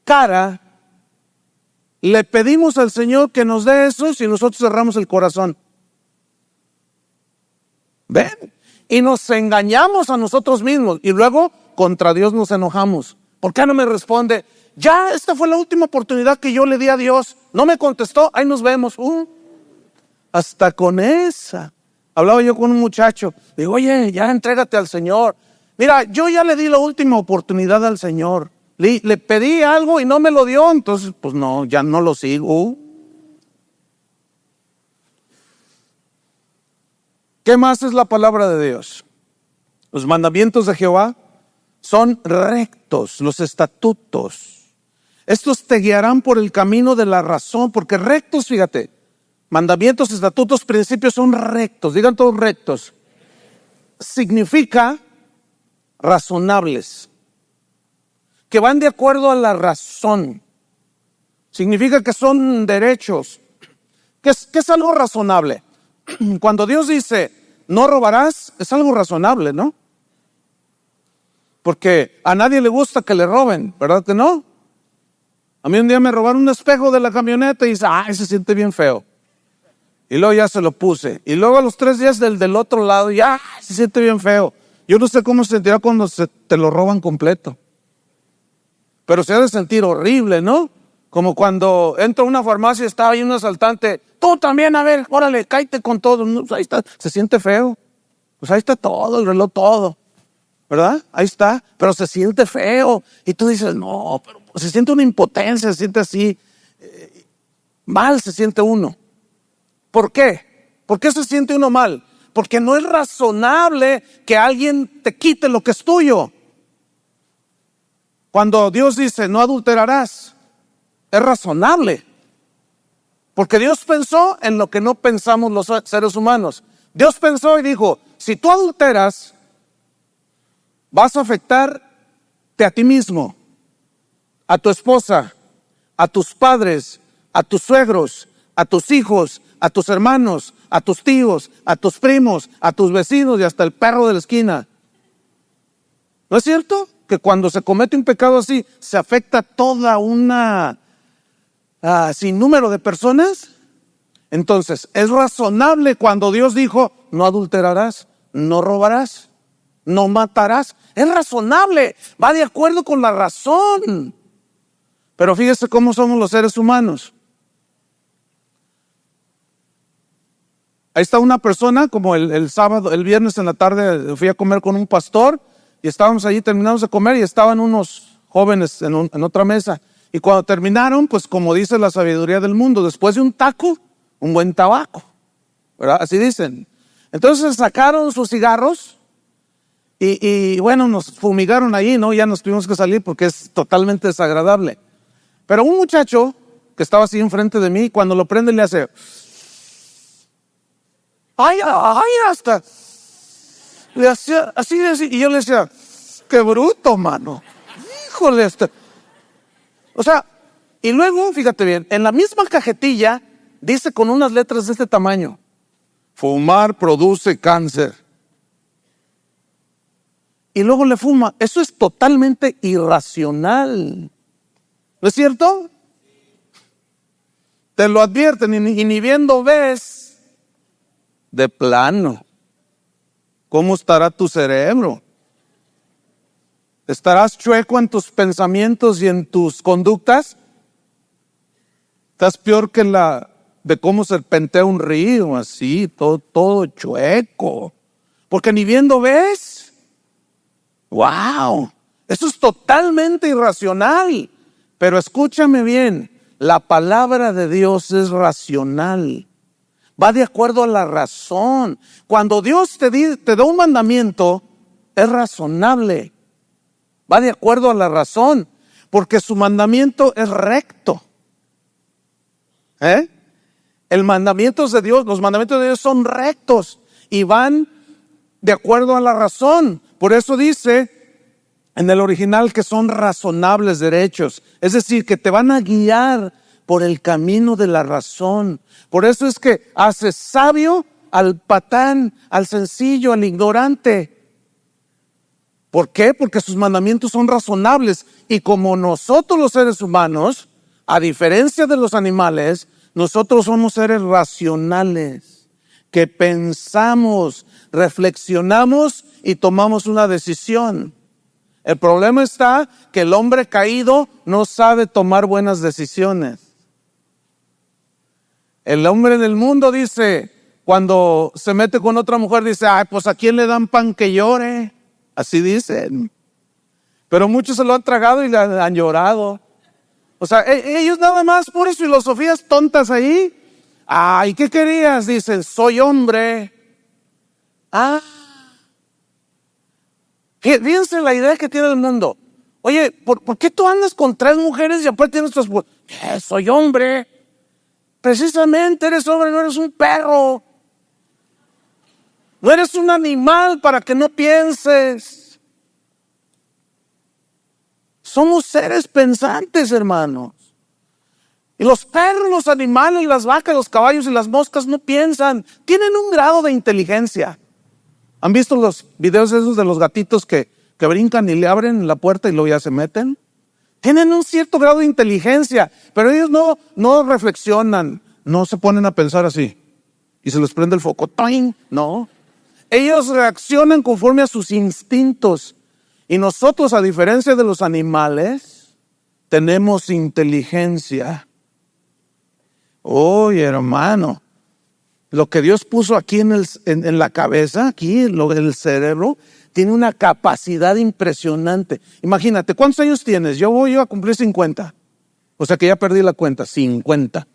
cara le pedimos al Señor que nos dé eso si nosotros cerramos el corazón? ¿Ven? y nos engañamos a nosotros mismos y luego contra Dios nos enojamos. ¿Por qué no me responde? Ya, esta fue la última oportunidad que yo le di a Dios. No me contestó, ahí nos vemos. Hasta con esa. Hablaba yo con un muchacho. Digo, oye, ya entrégate al Señor. Mira, yo ya le di la última oportunidad al Señor. Le pedí algo y no me lo dio, entonces pues no, ya no lo sigo. ¿Qué más es la palabra de Dios? Los mandamientos de Jehová son rectos, los estatutos. Estos te guiarán por el camino de la razón, porque rectos, fíjate, mandamientos, estatutos, principios son rectos, digan todos rectos. Significa razonables, que van de acuerdo a la razón. Significa que son derechos. ¿Qué es algo razonable? Cuando Dios dice, no robarás, es algo razonable, ¿no? Porque a nadie le gusta que le roben, ¿verdad que no? A mí un día me robaron un espejo de la camioneta y dice, ay, se siente bien feo. Y luego ya se lo puse. Y luego a los 3 días del otro lado, ya se siente bien feo. Yo no sé cómo se sentirá cuando te lo roban completo. Pero se ha de sentir horrible, ¿no? Como cuando entro a una farmacia y está ahí un asaltante. Tú también, a ver, órale, cállate con todo. No, pues ahí está, se siente feo. Pues ahí está todo, el reloj todo. ¿Verdad? Ahí está. Pero se siente feo. Y tú dices, no, pero se siente una impotencia, se siente así. Mal se siente uno. ¿Por qué? ¿Por qué se siente uno mal? Porque no es razonable que alguien te quite lo que es tuyo. Cuando Dios dice, no adulterarás, es razonable. Porque Dios pensó en lo que no pensamos los seres humanos. Dios pensó y dijo, si tú adulteras, vas a afectarte a ti mismo, a tu esposa, a tus padres, a tus suegros, a tus hijos, a tus hermanos, a tus tíos, a tus primos, a tus vecinos y hasta el perro de la esquina. ¿No es cierto? Que cuando se comete un pecado así, se afecta a toda una sinnúmero de personas. Entonces, es razonable cuando Dios dijo, no adulterarás, no robarás, no matarás. Es razonable, va de acuerdo con la razón. Pero fíjese cómo somos los seres humanos. Ahí está una persona, como el sábado, el viernes en la tarde fui a comer con un pastor y estábamos allí, terminamos de comer y estaban unos jóvenes en otra mesa. Y cuando terminaron, pues como dice la sabiduría del mundo, después de un taco, un buen tabaco, ¿verdad? Así dicen. Entonces sacaron sus cigarros y bueno, nos fumigaron ahí, ¿no? Ya nos tuvimos que salir porque es totalmente desagradable. Pero un muchacho que estaba así enfrente de mí, cuando lo prende le hace... Ay, hasta le hacía así, y yo le decía, qué bruto, mano. Híjole, o sea, y luego, fíjate bien, en la misma cajetilla dice con unas letras de este tamaño, fumar produce cáncer. Y luego le fuma. Eso es totalmente irracional. ¿No es cierto? Te lo advierten y ni viendo ves. De plano, ¿cómo estará tu cerebro? ¿Estarás chueco en tus pensamientos y en tus conductas? Estás peor que de cómo serpentea un río, así, todo chueco. Porque ni viendo ves. ¡Wow! Eso es totalmente irracional. Pero escúchame bien, la palabra de Dios es racional. Va de acuerdo a la razón. Cuando Dios te da un mandamiento, es razonable. Va de acuerdo a la razón, porque su mandamiento es recto. Los mandamientos de Dios son rectos y van de acuerdo a la razón. Por eso dice en el original que son razonables derechos. Es decir, que te van a guiar por el camino de la razón. Por eso es que hace sabio al patán, al sencillo, al ignorante. ¿Por qué? Porque sus mandamientos son razonables. Y como nosotros los seres humanos, a diferencia de los animales, nosotros somos seres racionales, que pensamos, reflexionamos y tomamos una decisión. El problema está que el hombre caído no sabe tomar buenas decisiones. El hombre del mundo dice, cuando se mete con otra mujer, dice, ay, pues ¿a quién le dan pan que llore? Así dicen. Pero muchos se lo han tragado y le han llorado. O sea, ellos nada más, puras filosofías tontas ahí. Ay, ¿qué querías? Dicen, soy hombre. Fíjense la idea que tiene el mundo. Oye, ¿por qué tú andas con 3 mujeres y aparte tienes tu esposa? Soy hombre. Precisamente eres hombre, no eres un perro. No eres un animal para que no pienses. Somos seres pensantes, hermanos. Y los perros, los animales, las vacas, los caballos y las moscas no piensan. Tienen un grado de inteligencia. ¿Han visto los videos esos de los gatitos que brincan y le abren la puerta y luego ya se meten? Tienen un cierto grado de inteligencia, pero ellos no reflexionan, no se ponen a pensar así. Y se les prende el foco. ¡Toing! No. Ellos reaccionan conforme a sus instintos. Y nosotros, a diferencia de los animales, tenemos inteligencia. Oye, hermano, lo que Dios puso aquí en la cabeza, aquí en el cerebro, tiene una capacidad impresionante. Imagínate, ¿cuántos años tienes? Yo voy a cumplir 50. O sea que ya perdí la cuenta, 50.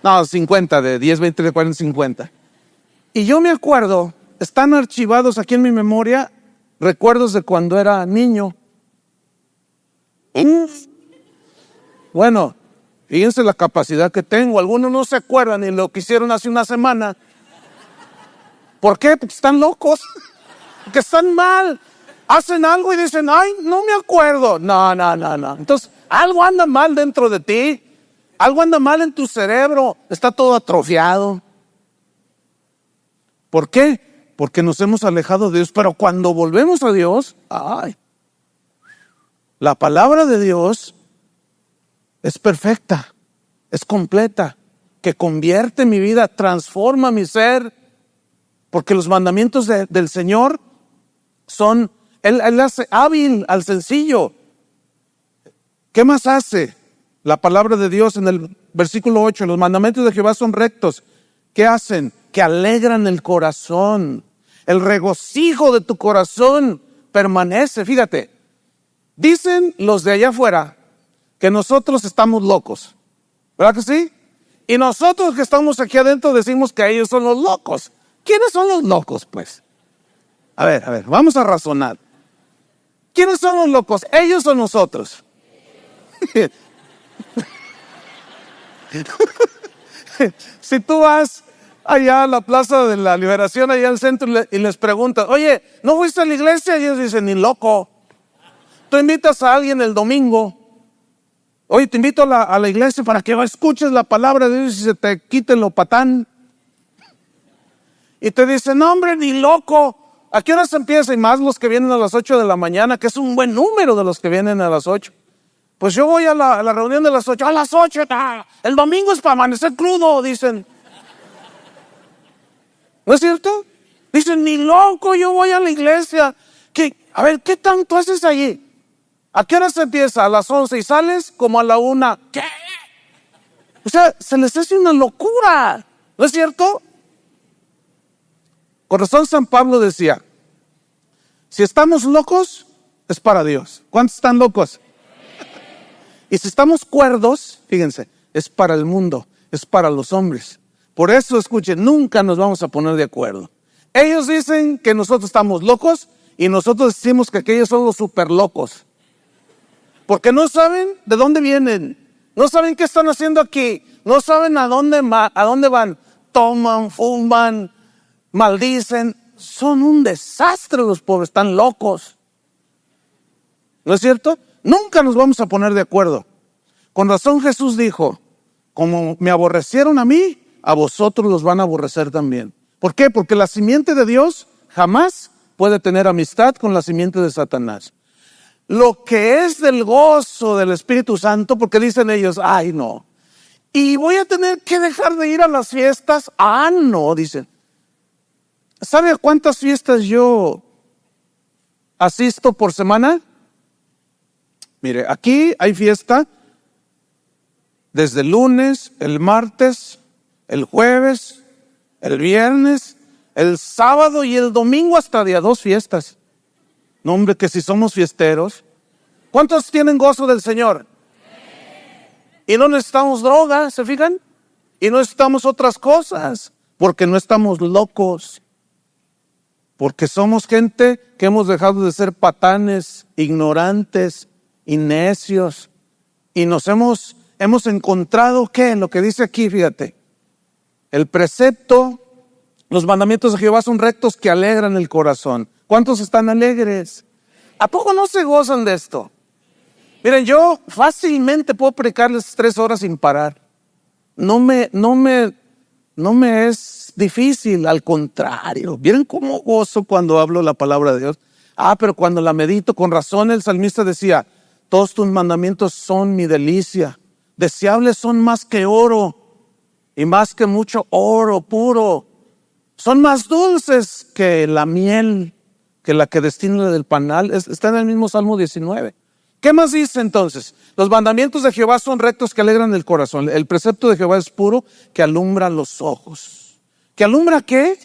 No, 50, de 10, 20, de 40, 50. Y yo me acuerdo, están archivados aquí en mi memoria, recuerdos de cuando era niño. Bueno, fíjense la capacidad que tengo. Algunos no se acuerdan ni lo que hicieron hace una semana. ¿Por qué? Porque están locos, porque están mal. Hacen algo y dicen, ay, no me acuerdo. No. Entonces, algo anda mal dentro de ti. Algo anda mal en tu cerebro. Está todo atrofiado. ¿Por qué? Porque nos hemos alejado de Dios. Pero cuando volvemos a Dios, la palabra de Dios es perfecta, es completa, que convierte mi vida, transforma mi ser. Porque los mandamientos del Señor son, Él hace hábil al sencillo. ¿Qué más hace? La palabra de Dios en el versículo 8, los mandamientos de Jehová son rectos. ¿Qué hacen? Que alegran el corazón. El regocijo de tu corazón permanece. Fíjate, dicen los de allá afuera que nosotros estamos locos. ¿Verdad que sí? Y nosotros que estamos aquí adentro decimos que ellos son los locos. ¿Quiénes son los locos, pues? A ver, vamos a razonar. ¿Quiénes son los locos? ¿Ellos o nosotros? Si tú vas allá a la Plaza de la Liberación, allá al centro, y les preguntas, oye, ¿no fuiste a la iglesia? Y ellos dicen, ni loco. Tú invitas a alguien el domingo. Oye, te invito a la iglesia para que escuches la palabra de Dios y se te quite lo patán. Y te dicen, no hombre, ni loco. ¿A qué horas empieza? Y más los que vienen a las 8 de la mañana, que es un buen número de los que vienen a las 8. Pues yo voy a la reunión de las 8. A las 8, el domingo es para amanecer crudo, dicen. ¿No es cierto? Dicen, ni loco, yo voy a la iglesia. A ver, ¿qué tanto haces allí? ¿A qué hora se empieza? A las 11 y sales como a la 1. ¿Qué? O sea, se les hace una locura. ¿No es cierto? Con razón San Pablo decía, si estamos locos, es para Dios. ¿Cuántos están locos? Y si estamos cuerdos, fíjense, es para el mundo, es para los hombres. Por eso, escuchen, nunca nos vamos a poner de acuerdo. Ellos dicen que nosotros estamos locos y nosotros decimos que aquellos son los super locos. Porque no saben de dónde vienen, no saben qué están haciendo aquí, no saben a dónde van. Toman, fuman, maldicen. Son un desastre los pobres, están locos. ¿No es cierto? Nunca nos vamos a poner de acuerdo. Con razón Jesús dijo, como me aborrecieron a mí, a vosotros los van a aborrecer también. ¿Por qué? Porque la simiente de Dios jamás puede tener amistad con la simiente de Satanás. Lo que es del gozo del Espíritu Santo, porque dicen ellos, ay no, y voy a tener que dejar de ir a las fiestas. No, dicen. ¿Sabe a cuántas fiestas yo asisto por semana? Mire, aquí hay fiesta desde el lunes, el martes, el jueves, el viernes, el sábado y el domingo, hasta día 2 fiestas. No, hombre, que si somos fiesteros. ¿Cuántos tienen gozo del Señor? Y no necesitamos drogas, ¿se fijan? Y no necesitamos otras cosas, porque no estamos locos. Porque somos gente que hemos dejado de ser patanes, ignorantes y necios. Y nos hemos encontrado, ¿qué? Lo que dice aquí, fíjate. El precepto, los mandamientos de Jehová son rectos que alegran el corazón. ¿Cuántos están alegres? ¿A poco no se gozan de esto? Miren, yo fácilmente puedo predicarles 3 horas sin parar. No me es difícil, al contrario. ¿Vieron cómo gozo cuando hablo la palabra de Dios? Pero cuando la medito, con razón el salmista decía, todos tus mandamientos son mi delicia. Deseables son más que oro y más que mucho oro puro. Son más dulces que la miel, que la que destina del panal. Está en el mismo Salmo 19. ¿Qué más dice entonces? Los mandamientos de Jehová son rectos que alegran el corazón. El precepto de Jehová es puro que alumbra los ojos. ¿Que alumbra qué?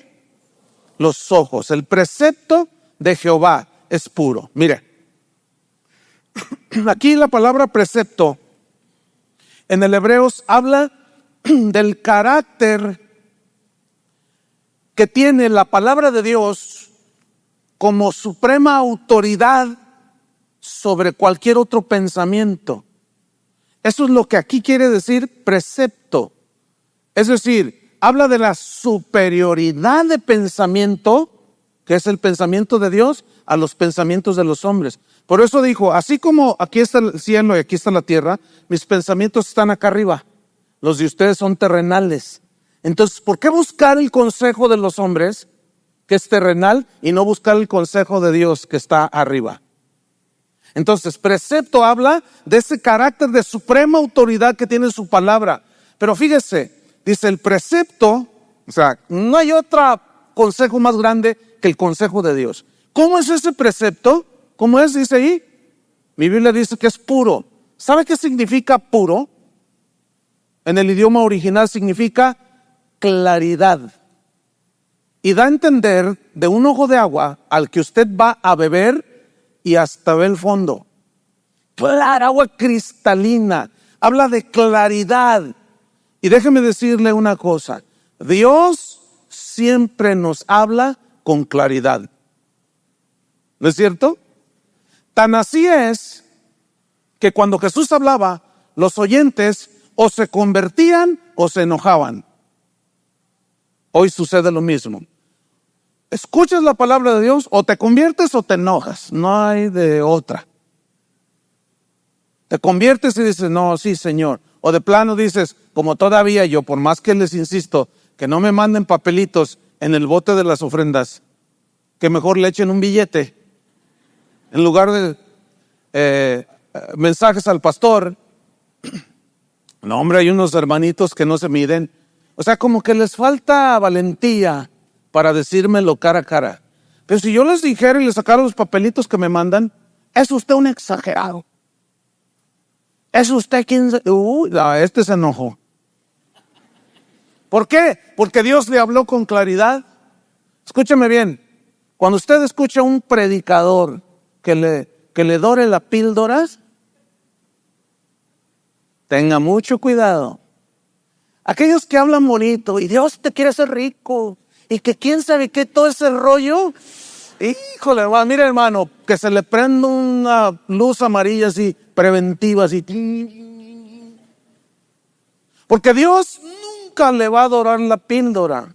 Los ojos. El precepto de Jehová es puro. Mire, aquí la palabra precepto en el Hebreos habla del carácter que tiene la palabra de Dios como suprema autoridad sobre cualquier otro pensamiento. Eso es lo que aquí quiere decir precepto. Es decir, habla de la superioridad de pensamiento, que es el pensamiento de Dios, a los pensamientos de los hombres. Por eso dijo, así como aquí está el cielo y aquí está la tierra, mis pensamientos están acá arriba. Los de ustedes son terrenales. Entonces, ¿por qué buscar el consejo de los hombres, que es terrenal, y no buscar el consejo de Dios, que está arriba? Entonces, precepto habla de ese carácter de suprema autoridad que tiene su palabra. Pero fíjese, dice el precepto, o sea, no hay otro consejo más grande que el consejo de Dios. ¿Cómo es ese precepto? ¿Cómo es? Dice ahí. Mi Biblia dice que es puro. ¿Sabe qué significa puro? En el idioma original significa claridad. Y da a entender de un ojo de agua al que usted va a beber y hasta ve el fondo. Clara, agua cristalina. Habla de claridad. Y déjeme decirle una cosa. Dios siempre nos habla con claridad. ¿No es cierto? Tan así es que cuando Jesús hablaba, los oyentes o se convertían o se enojaban. Hoy sucede lo mismo. Escuchas la palabra de Dios, o te conviertes o te enojas. No hay de otra. Te conviertes y dices, no, sí, Señor. O de plano dices, como todavía yo, por más que les insisto, que no me manden papelitos en el bote de las ofrendas, que mejor le echen un billete, en lugar de mensajes al pastor. No, hombre, hay unos hermanitos que no se miden. O sea, como que les falta valentía para decírmelo cara a cara. Pero si yo les dijera y les sacara los papelitos que me mandan, es usted un exagerado. Es usted quien este se enojó. ¿Por qué? Porque Dios le habló con claridad. Escúcheme bien. Cuando usted escucha a un predicador que le dore la píldoras, tenga mucho cuidado. Aquellos que hablan bonito y Dios te quiere hacer rico y que quién sabe qué, todo ese rollo. Híjole, hermano, mire, hermano, que se le prenda una luz amarilla así, preventiva, así. Porque Dios nunca le va a dorar la píldora.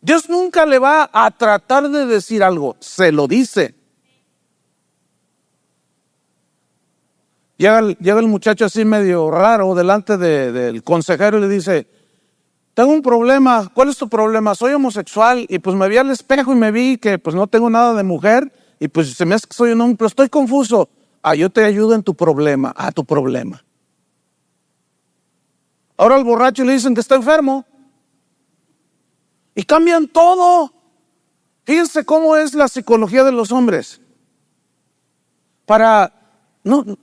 Dios nunca le va a tratar de decir algo, se lo dice. Llega el muchacho así medio raro delante del consejero y le dice, tengo un problema. ¿Cuál es tu problema? Soy homosexual y pues me vi al espejo y me vi que pues no tengo nada de mujer y pues se me hace que soy un hombre, pero estoy confuso. Yo te ayudo en tu problema. Tu problema. Ahora al borracho le dicen que está enfermo y cambian todo. Fíjense cómo es la psicología de los hombres. No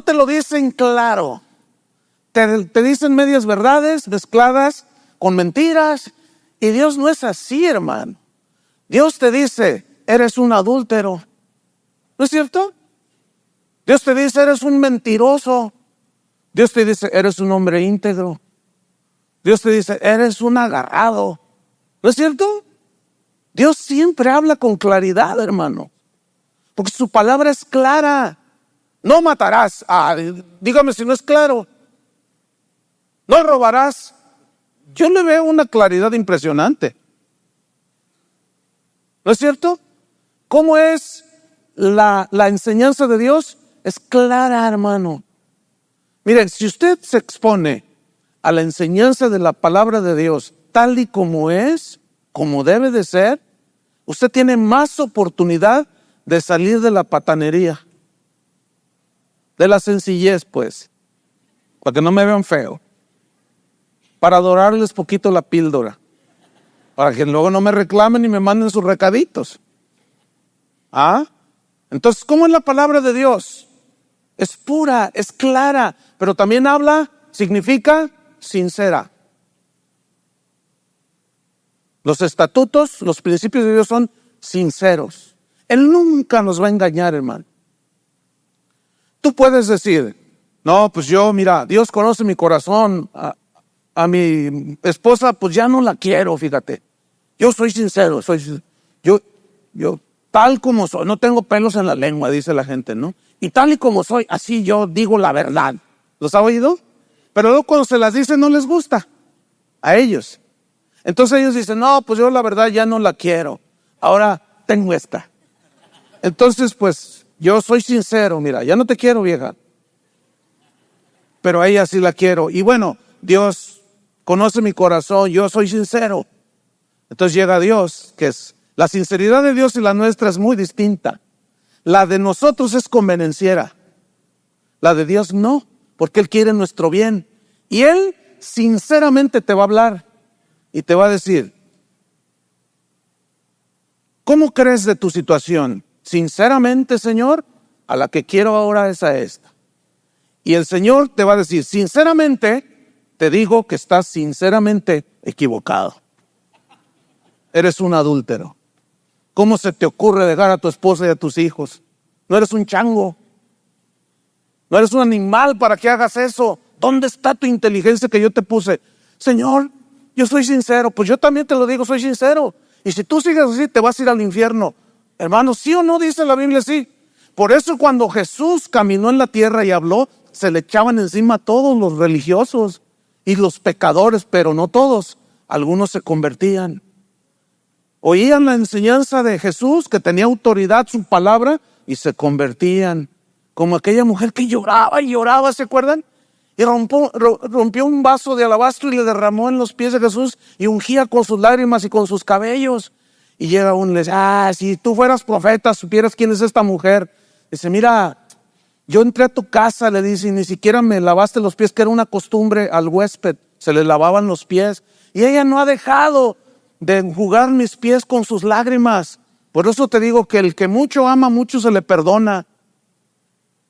te lo dicen claro. Te dicen medias verdades mezcladas con mentiras. Y Dios no es así, hermano. Dios te dice, eres un adúltero. ¿No es cierto? Dios te dice, eres un mentiroso. Dios te dice, eres un hombre íntegro. Dios te dice, eres un agarrado. ¿No es cierto? Dios siempre habla con claridad, hermano. Porque su palabra es clara. No matarás. Dígame si no es claro. No robarás. Yo le veo una claridad impresionante. ¿No es cierto? ¿Cómo es la enseñanza de Dios? Es clara, hermano. Miren, si usted se expone a la enseñanza de la palabra de Dios tal y como es, como debe de ser, usted tiene más oportunidad de salir de la patanería, de la sencillez, pues, para que no me vean feo, para adorarles poquito la píldora, para que luego no me reclamen y me manden sus recaditos. Entonces, ¿cómo es la palabra de Dios? Es pura, es clara, pero también significa sincera. Los estatutos, los principios de Dios son sinceros. Él nunca nos va a engañar, hermano. Tú puedes decir, no, pues mira, Dios conoce mi corazón. A mi esposa, pues ya no la quiero, fíjate. Yo soy sincero, yo tal como soy, no tengo pelos en la lengua, dice la gente, ¿no? Y tal y como soy, así yo digo la verdad. ¿Los ha oído? Pero luego cuando se las dice no les gusta a ellos. Entonces ellos dicen, no, pues yo la verdad ya no la quiero. Ahora tengo esta. Entonces, pues, yo soy sincero, mira, ya no te quiero, vieja. Pero a ella sí la quiero. Y bueno, Dios conoce mi corazón, yo soy sincero. Entonces llega Dios, que es, la sinceridad de Dios y la nuestra es muy distinta. La de nosotros es convenenciera. La de Dios no, porque Él quiere nuestro bien. Y Él sinceramente te va a hablar y te va a decir, ¿cómo crees de tu situación? Sinceramente, Señor, a la que quiero ahora es a esta. Y el Señor te va a decir, sinceramente, te digo que estás sinceramente equivocado. Eres un adúltero. ¿Cómo se te ocurre dejar a tu esposa y a tus hijos? No eres un chango. No eres un animal para que hagas eso. ¿Dónde está tu inteligencia que yo te puse? Señor, yo soy sincero. Pues yo también te lo digo, soy sincero. Y si tú sigues así, te vas a ir al infierno. Hermano, ¿sí o no dice la Biblia así? Por eso cuando Jesús caminó en la tierra y habló, se le echaban encima a todos los religiosos y los pecadores, pero no todos. Algunos se convertían. Oían la enseñanza de Jesús, que tenía autoridad su palabra, y se convertían. Como aquella mujer que lloraba y lloraba, ¿se acuerdan? Y rompió un vaso de alabastro y le derramó en los pies de Jesús y ungía con sus lágrimas y con sus cabellos. Y llega uno y le dice, si tú fueras profeta, supieras quién es esta mujer. Dice, mira, yo entré a tu casa, le dice, y ni siquiera me lavaste los pies, que era una costumbre al huésped, se le lavaban los pies. Y ella no ha dejado de enjugar mis pies con sus lágrimas. Por eso te digo que el que mucho ama, mucho se le perdona.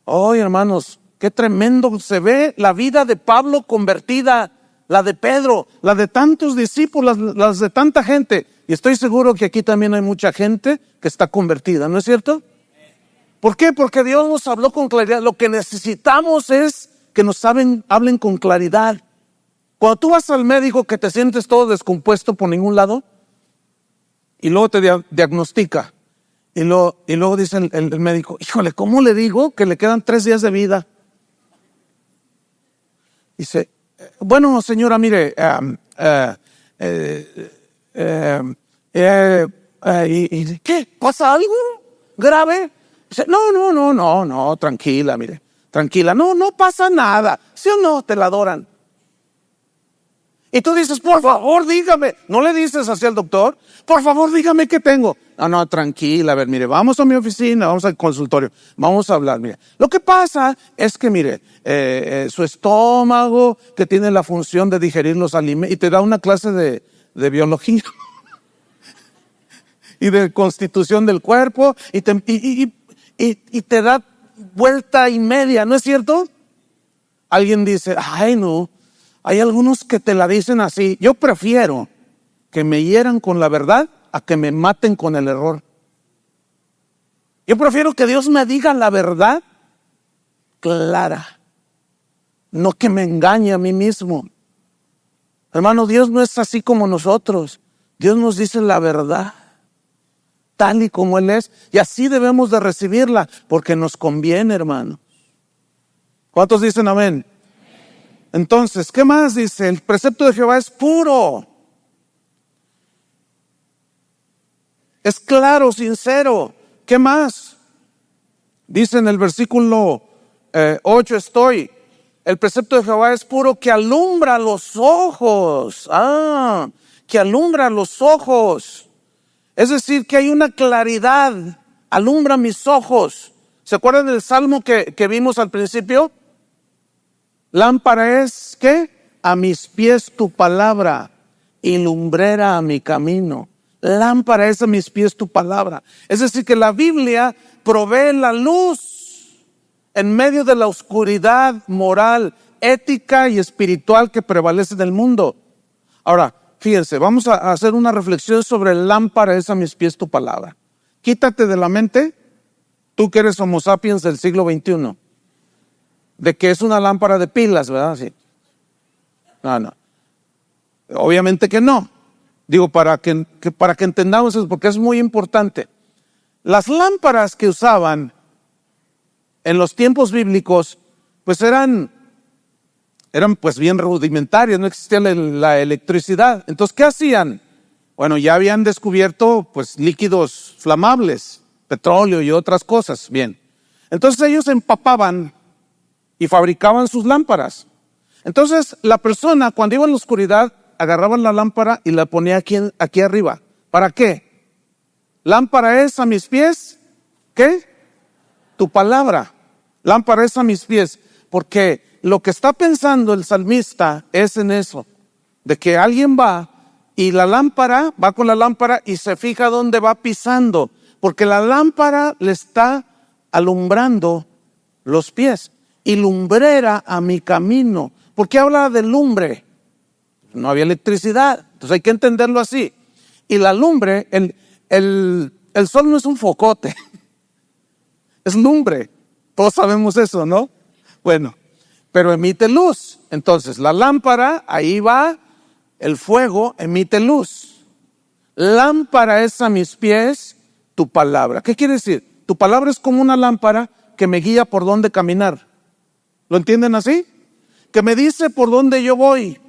Hermanos, qué tremendo se ve la vida de Pablo convertida, la de Pedro, la de tantos discípulos, las de tanta gente. Y estoy seguro que aquí también hay mucha gente que está convertida, ¿no es cierto? ¿Por qué? Porque Dios nos habló con claridad. Lo que necesitamos es que nos hablen con claridad. Cuando tú vas al médico que te sientes todo descompuesto por ningún lado y luego te diagnostica y luego dice el médico, híjole, ¿cómo le digo que le quedan 3 días de vida? Dice, bueno, señora, mire, ¿qué? ¿Pasa algo grave? Dice, no, tranquila, mire, tranquila, no pasa nada. ¿Sí o no? Te la adoran. Y tú dices, por favor, dígame. No le dices así al doctor, por favor, dígame qué tengo. No, tranquila, a ver, mire, vamos a mi oficina, vamos al consultorio, vamos a hablar, mire. Lo que pasa es que, mire, su estómago, que tiene la función de digerir los alimentos, y te da una clase de biología. y de constitución del cuerpo y te da vuelta y media, ¿no es cierto? Alguien dice, ay no, hay algunos que te la dicen así. Yo prefiero que me hieran con la verdad a que me maten con el error. Yo prefiero que Dios me diga la verdad clara, no que me engañe a mí mismo. Hermano, Dios no es así como nosotros. Dios nos dice la verdad, tal y como Él es, y así debemos de recibirla, porque nos conviene, hermano. ¿Cuántos dicen amén? Entonces, ¿qué más dice? El precepto de Jehová es puro, es claro, sincero. ¿Qué más? Dice en el versículo 8 estoy. El precepto de Jehová es puro, que alumbra los ojos. Que alumbra los ojos. Es decir, que hay una claridad. Alumbra mis ojos. ¿Se acuerdan del salmo que vimos al principio? Lámpara es, ¿qué? A mis pies tu palabra y lumbrera a mi camino. Lámpara es a mis pies tu palabra. Es decir, que la Biblia provee la luz en medio de la oscuridad moral, ética y espiritual que prevalece en el mundo. Ahora, fíjense, vamos a hacer una reflexión sobre lámpara es a mis pies tu palabra. Quítate de la mente, tú que eres Homo sapiens del siglo XXI, de que es una lámpara de pilas, ¿verdad? Sí. No. Obviamente que no. Digo, para que entendamos eso, porque es muy importante. Las lámparas que usaban en los tiempos bíblicos, pues eran pues bien rudimentarias, no existía la electricidad. Entonces, ¿qué hacían? Bueno, ya habían descubierto pues líquidos flamables, petróleo y otras cosas. Bien. Entonces ellos empapaban y fabricaban sus lámparas. Entonces, la persona cuando iba en la oscuridad, agarraba la lámpara y la ponía aquí arriba. ¿Para qué? Lámpara es a mis pies, ¿qué? Tu palabra. Lámpara es a mis pies, porque lo que está pensando el salmista es en eso, de que alguien va y va con la lámpara y se fija dónde va pisando, porque la lámpara le está alumbrando los pies y lumbrera a mi camino. ¿Por qué habla de lumbre? No había electricidad, entonces hay que entenderlo así. Y la lumbre, el sol no es un focote, es lumbre. Todos sabemos eso, ¿no? Bueno, pero emite luz. Entonces, la lámpara, ahí va, el fuego emite luz. Lámpara es a mis pies tu palabra. ¿Qué quiere decir? Tu palabra es como una lámpara que me guía por dónde caminar. ¿Lo entienden así? Que me dice por dónde yo voy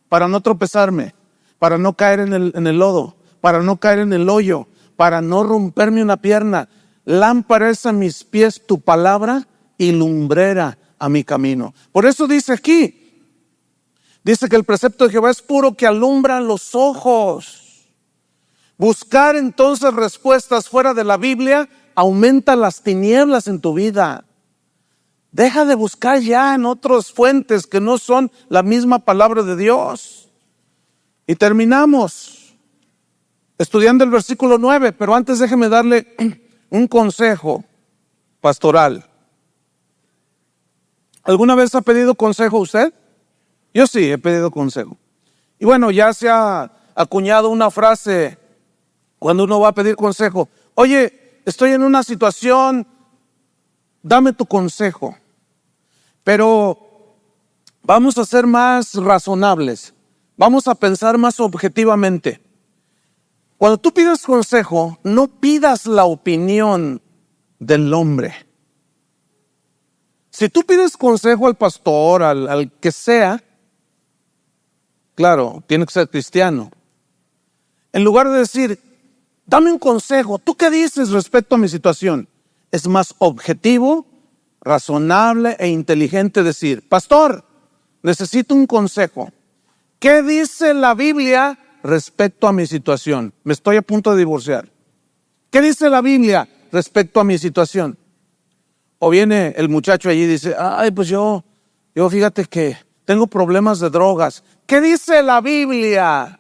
para no tropezarme, para no caer en el lodo, para no caer en el hoyo, para no romperme una pierna. Lámpara es a mis pies tu palabra y lumbrera a mi camino. Por eso dice aquí, dice que el precepto de Jehová es puro, que alumbra los ojos. Buscar entonces respuestas fuera de la Biblia aumenta las tinieblas en tu vida. Deja de buscar ya en otras fuentes que no son la misma palabra de Dios. Y terminamos estudiando el versículo 9, pero antes déjeme darle un consejo pastoral. ¿Alguna vez ha pedido consejo usted? Yo sí, he pedido consejo. Y bueno, ya se ha acuñado una frase cuando uno va a pedir consejo. Oye, estoy en una situación, dame tu consejo. Pero vamos a ser más razonables. Vamos a pensar más objetivamente. Cuando tú pides consejo, no pidas la opinión del hombre. Si tú pides consejo al pastor, al que sea, claro, tiene que ser cristiano. En lugar de decir, dame un consejo, ¿tú qué dices respecto a mi situación? Es más objetivo, razonable e inteligente decir, pastor, necesito un consejo. ¿Qué dice la Biblia respecto a mi situación? Me estoy a punto de divorciar. ¿Qué dice la Biblia respecto a mi situación? O viene el muchacho allí y dice, ay, pues yo fíjate que tengo problemas de drogas. ¿Qué dice la Biblia?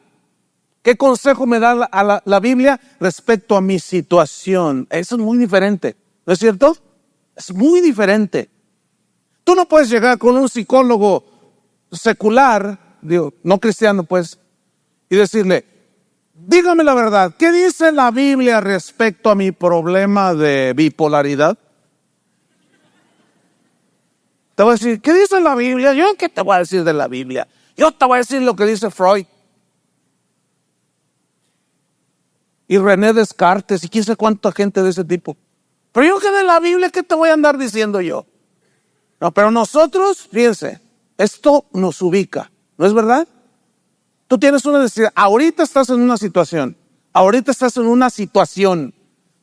¿Qué consejo me da la Biblia respecto a mi situación? Eso es muy diferente, ¿no es cierto? Es muy diferente. Tú no puedes llegar con un psicólogo secular, digo, no cristiano pues, y decirle, dígame la verdad, ¿qué dice la Biblia respecto a mi problema de bipolaridad? Te voy a decir, ¿qué dice la Biblia? ¿Yo qué te voy a decir de la Biblia? Yo te voy a decir lo que dice Freud. Y René Descartes, y quién sabe cuánta gente de ese tipo. Pero yo que de la Biblia, ¿qué te voy a andar diciendo yo? No, pero nosotros, fíjense, esto nos ubica, ¿no es verdad? Tú tienes una necesidad, ahorita estás en una situación,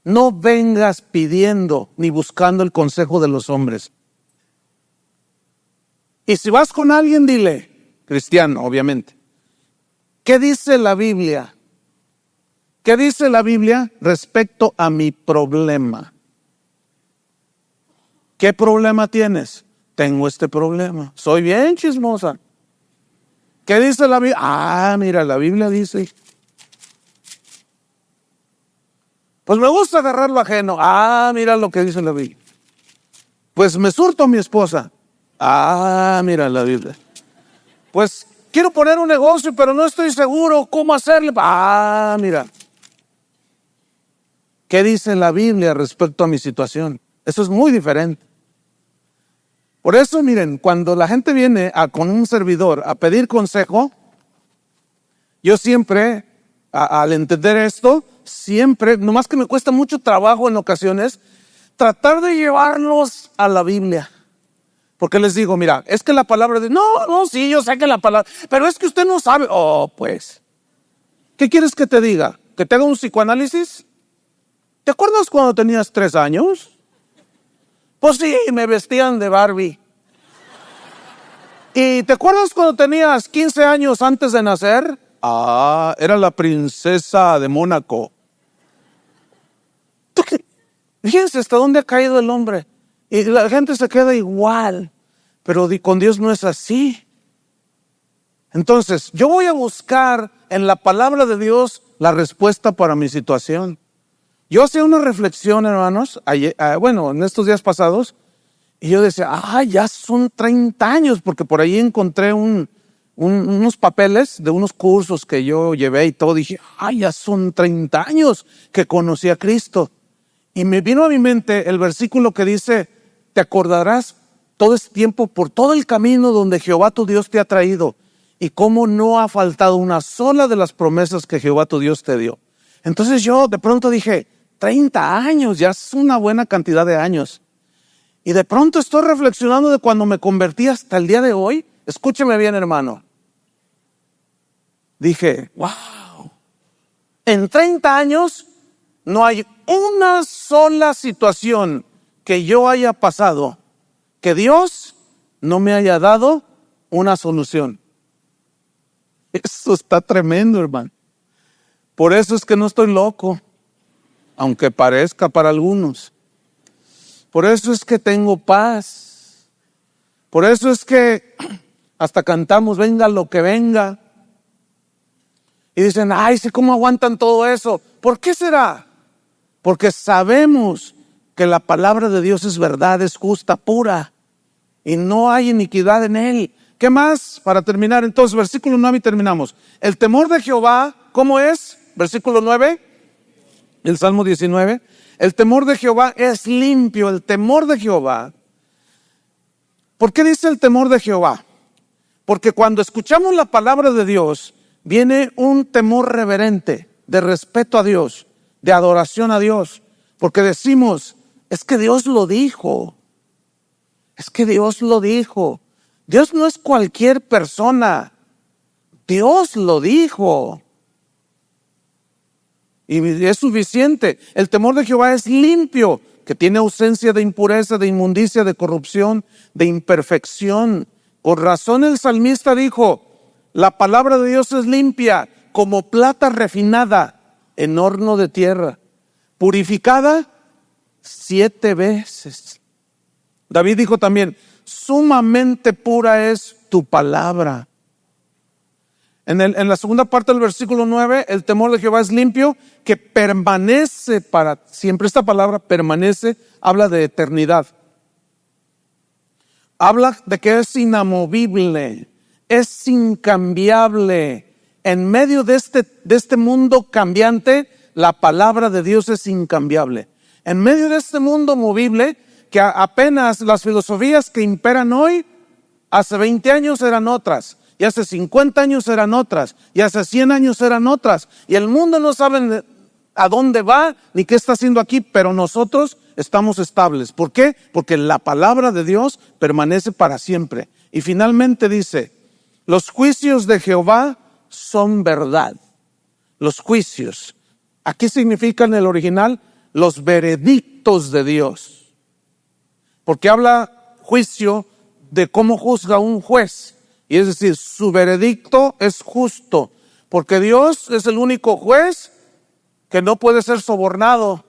no vengas pidiendo ni buscando el consejo de los hombres. Y si vas con alguien, dile, cristiano, obviamente, ¿qué dice la Biblia? ¿Qué dice la Biblia respecto a mi problema? ¿Qué problema tienes? Tengo este problema. Soy bien chismosa. ¿Qué dice la Biblia? Ah, mira, la Biblia dice. Pues me gusta agarrar lo ajeno. Ah, mira lo que dice la Biblia. Pues me surto a mi esposa. Ah, mira la Biblia. Pues quiero poner un negocio, pero no estoy seguro cómo hacerle. Ah, mira. ¿Qué dice la Biblia respecto a mi situación? Eso es muy diferente. Por eso, miren, cuando la gente viene con un servidor a pedir consejo, yo siempre, al entender esto, siempre, nomás que me cuesta mucho trabajo en ocasiones, tratar de llevarlos a la Biblia. Porque les digo, mira, es que la palabra de, no, sí, yo sé que la palabra, pero es que usted no sabe. Oh, pues, ¿qué quieres que te diga? ¿Que te haga un psicoanálisis? ¿Te acuerdas cuando tenías 3 años? Pues sí, me vestían de Barbie. ¿Y te acuerdas cuando tenías 15 años antes de nacer? Ah, era la princesa de Mónaco. Fíjense hasta dónde ha caído el hombre. Y la gente se queda igual. Pero con Dios no es así. Entonces, yo voy a buscar en la palabra de Dios la respuesta para mi situación. Yo hacía una reflexión, hermanos, en estos días pasados, y yo decía, ya son 30 años, porque por ahí encontré unos papeles de unos cursos que yo llevé y todo. Dije, ya son 30 años que conocí a Cristo. Y me vino a mi mente el versículo que dice, te acordarás todo este tiempo por todo el camino donde Jehová tu Dios te ha traído, y cómo no ha faltado una sola de las promesas que Jehová tu Dios te dio. Entonces yo de pronto dije, 30 años, ya es una buena cantidad de años. Y de pronto estoy reflexionando de cuando me convertí hasta el día de hoy. Escúcheme bien, hermano. Dije, wow, en 30 años no hay una sola situación que yo haya pasado que Dios no me haya dado una solución. Eso está tremendo, hermano. Por eso es que no estoy loco, aunque parezca para algunos. Por eso es que tengo paz. Por eso es que hasta cantamos, venga lo que venga. Y dicen, sí, ¿cómo aguantan todo eso? ¿Por qué será? Porque sabemos que la palabra de Dios es verdad, es justa, pura, y no hay iniquidad en él. ¿Qué más? Para terminar, entonces, versículo 9 y terminamos. El temor de Jehová, ¿cómo es? Versículo 9, el Salmo 19. El temor de Jehová es limpio, el temor de Jehová. ¿Por qué dice el temor de Jehová? Porque cuando escuchamos la palabra de Dios, viene un temor reverente, de respeto a Dios, de adoración a Dios. Porque decimos, es que Dios lo dijo. Es que Dios lo dijo. Dios no es cualquier persona. Dios lo dijo. Y es suficiente. El temor de Jehová es limpio, que tiene ausencia de impureza, de inmundicia, de corrupción, de imperfección. Por razón el salmista dijo, la palabra de Dios es limpia, como plata refinada en horno de tierra, purificada 7 veces. David dijo también, sumamente pura es tu palabra. En la segunda parte del versículo 9, el temor de Jehová es limpio, que permanece para siempre. Esta palabra permanece habla de eternidad. Habla de que es inamovible, es incambiable. En medio de este mundo cambiante, la palabra de Dios es incambiable. En medio de este mundo movible, que apenas las filosofías que imperan hoy, hace 20 años eran otras, y hace 50 años eran otras, y hace 100 años eran otras, y el mundo no sabe a dónde va, ni qué está haciendo aquí, pero nosotros estamos estables. ¿Por qué? Porque la palabra de Dios permanece para siempre. Y finalmente dice, los juicios de Jehová son verdad. Los juicios. Aquí significan en el original los veredictos de Dios. Porque habla juicio de cómo juzga un juez. Y es decir, su veredicto es justo. Porque Dios es el único juez que no puede ser sobornado.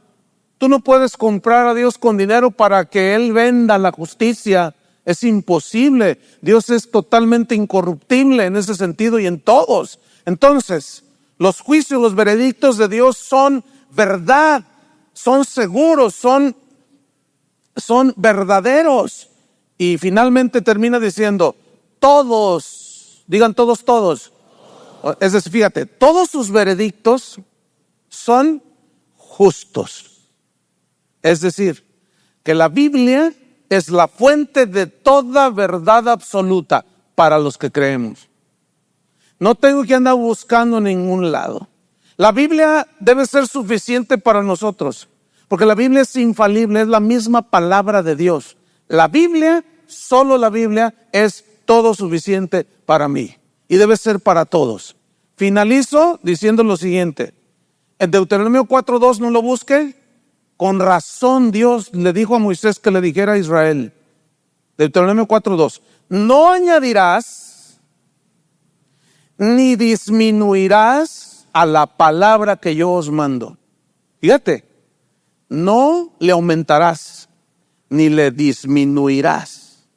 Tú no puedes comprar a Dios con dinero para que Él venda la justicia. Es imposible. Dios es totalmente incorruptible en ese sentido y en todos. Entonces, los juicios, los veredictos de Dios son verdad, son seguros, son verdaderos. Y finalmente termina diciendo, todos, digan todos, todos. Es decir, fíjate, todos sus veredictos son justos. Es decir, que la Biblia es la fuente de toda verdad absoluta para los que creemos. No tengo que andar buscando en ningún lado. La Biblia debe ser suficiente para nosotros, porque la Biblia es infalible, es la misma palabra de Dios. La Biblia, solo la Biblia, es todo suficiente para mí y debe ser para todos. Finalizo diciendo lo siguiente. En Deuteronomio 4:2, no lo busque. Con razón Dios le dijo a Moisés que le dijera a Israel. Deuteronomio 4:2. No añadirás ni disminuirás a la palabra que yo os mando. Fíjate, no le aumentarás ni le disminuirás.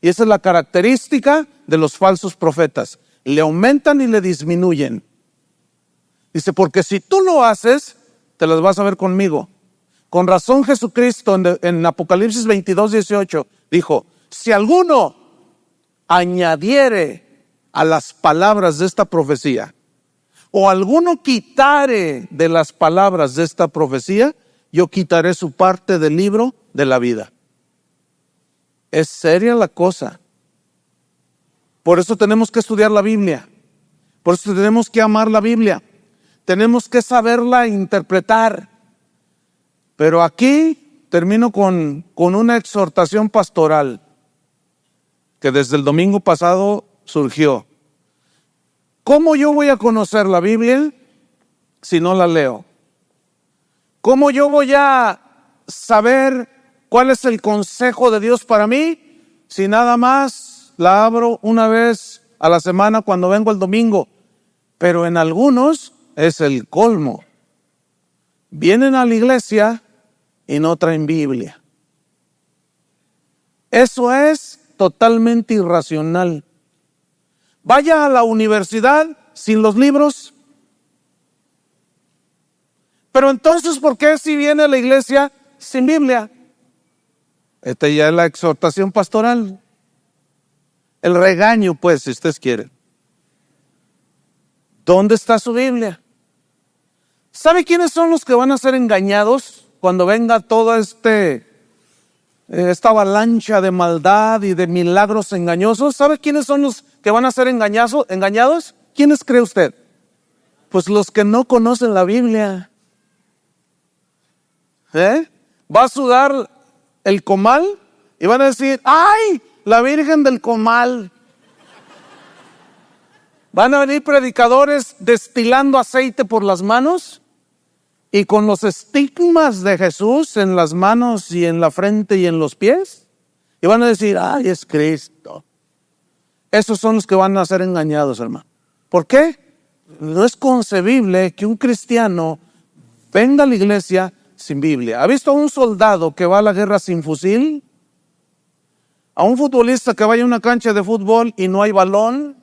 Y esa es la característica de los falsos profetas. Le aumentan y le disminuyen. Dice, porque si tú lo haces, te las vas a ver conmigo. Con razón Jesucristo en Apocalipsis 22:18 dijo, si alguno añadiere a las palabras de esta profecía, o alguno quitare de las palabras de esta profecía, yo quitaré su parte del libro de la vida. Es seria la cosa. Por eso tenemos que estudiar la Biblia. Por eso tenemos que amar la Biblia. Tenemos que saberla interpretar. Pero aquí termino con una exhortación pastoral que desde el domingo pasado surgió. ¿Cómo yo voy a conocer la Biblia si no la leo? ¿Cómo yo voy a saber cuál es el consejo de Dios para mí si nada más la abro una vez a la semana cuando vengo el domingo? Pero en algunos es el colmo. Vienen a la iglesia y no traen Biblia. Eso es totalmente irracional. Vaya a la universidad sin los libros. Pero entonces, ¿por qué si viene a la iglesia sin Biblia? Esta ya es la exhortación pastoral. El regaño, pues, si ustedes quieren. ¿Dónde está su Biblia? ¿Sabe quiénes son los que van a ser engañados cuando venga toda esta avalancha de maldad y de milagros engañosos? ¿Sabe quiénes son los que van a ser engañados? ¿Quiénes cree usted? Pues los que no conocen la Biblia. Va a sudar el comal y van a decir, ¡ay! La Virgen del Comal. Van a venir predicadores destilando aceite por las manos y con los estigmas de Jesús en las manos y en la frente y en los pies. Y van a decir, ¡ay, es Cristo! Esos son los que van a ser engañados, hermano. ¿Por qué? No es concebible que un cristiano venga a la iglesia sin Biblia. ¿Ha visto a un soldado que va a la guerra sin fusil? ¿A un futbolista que vaya a una cancha de fútbol y no hay balón?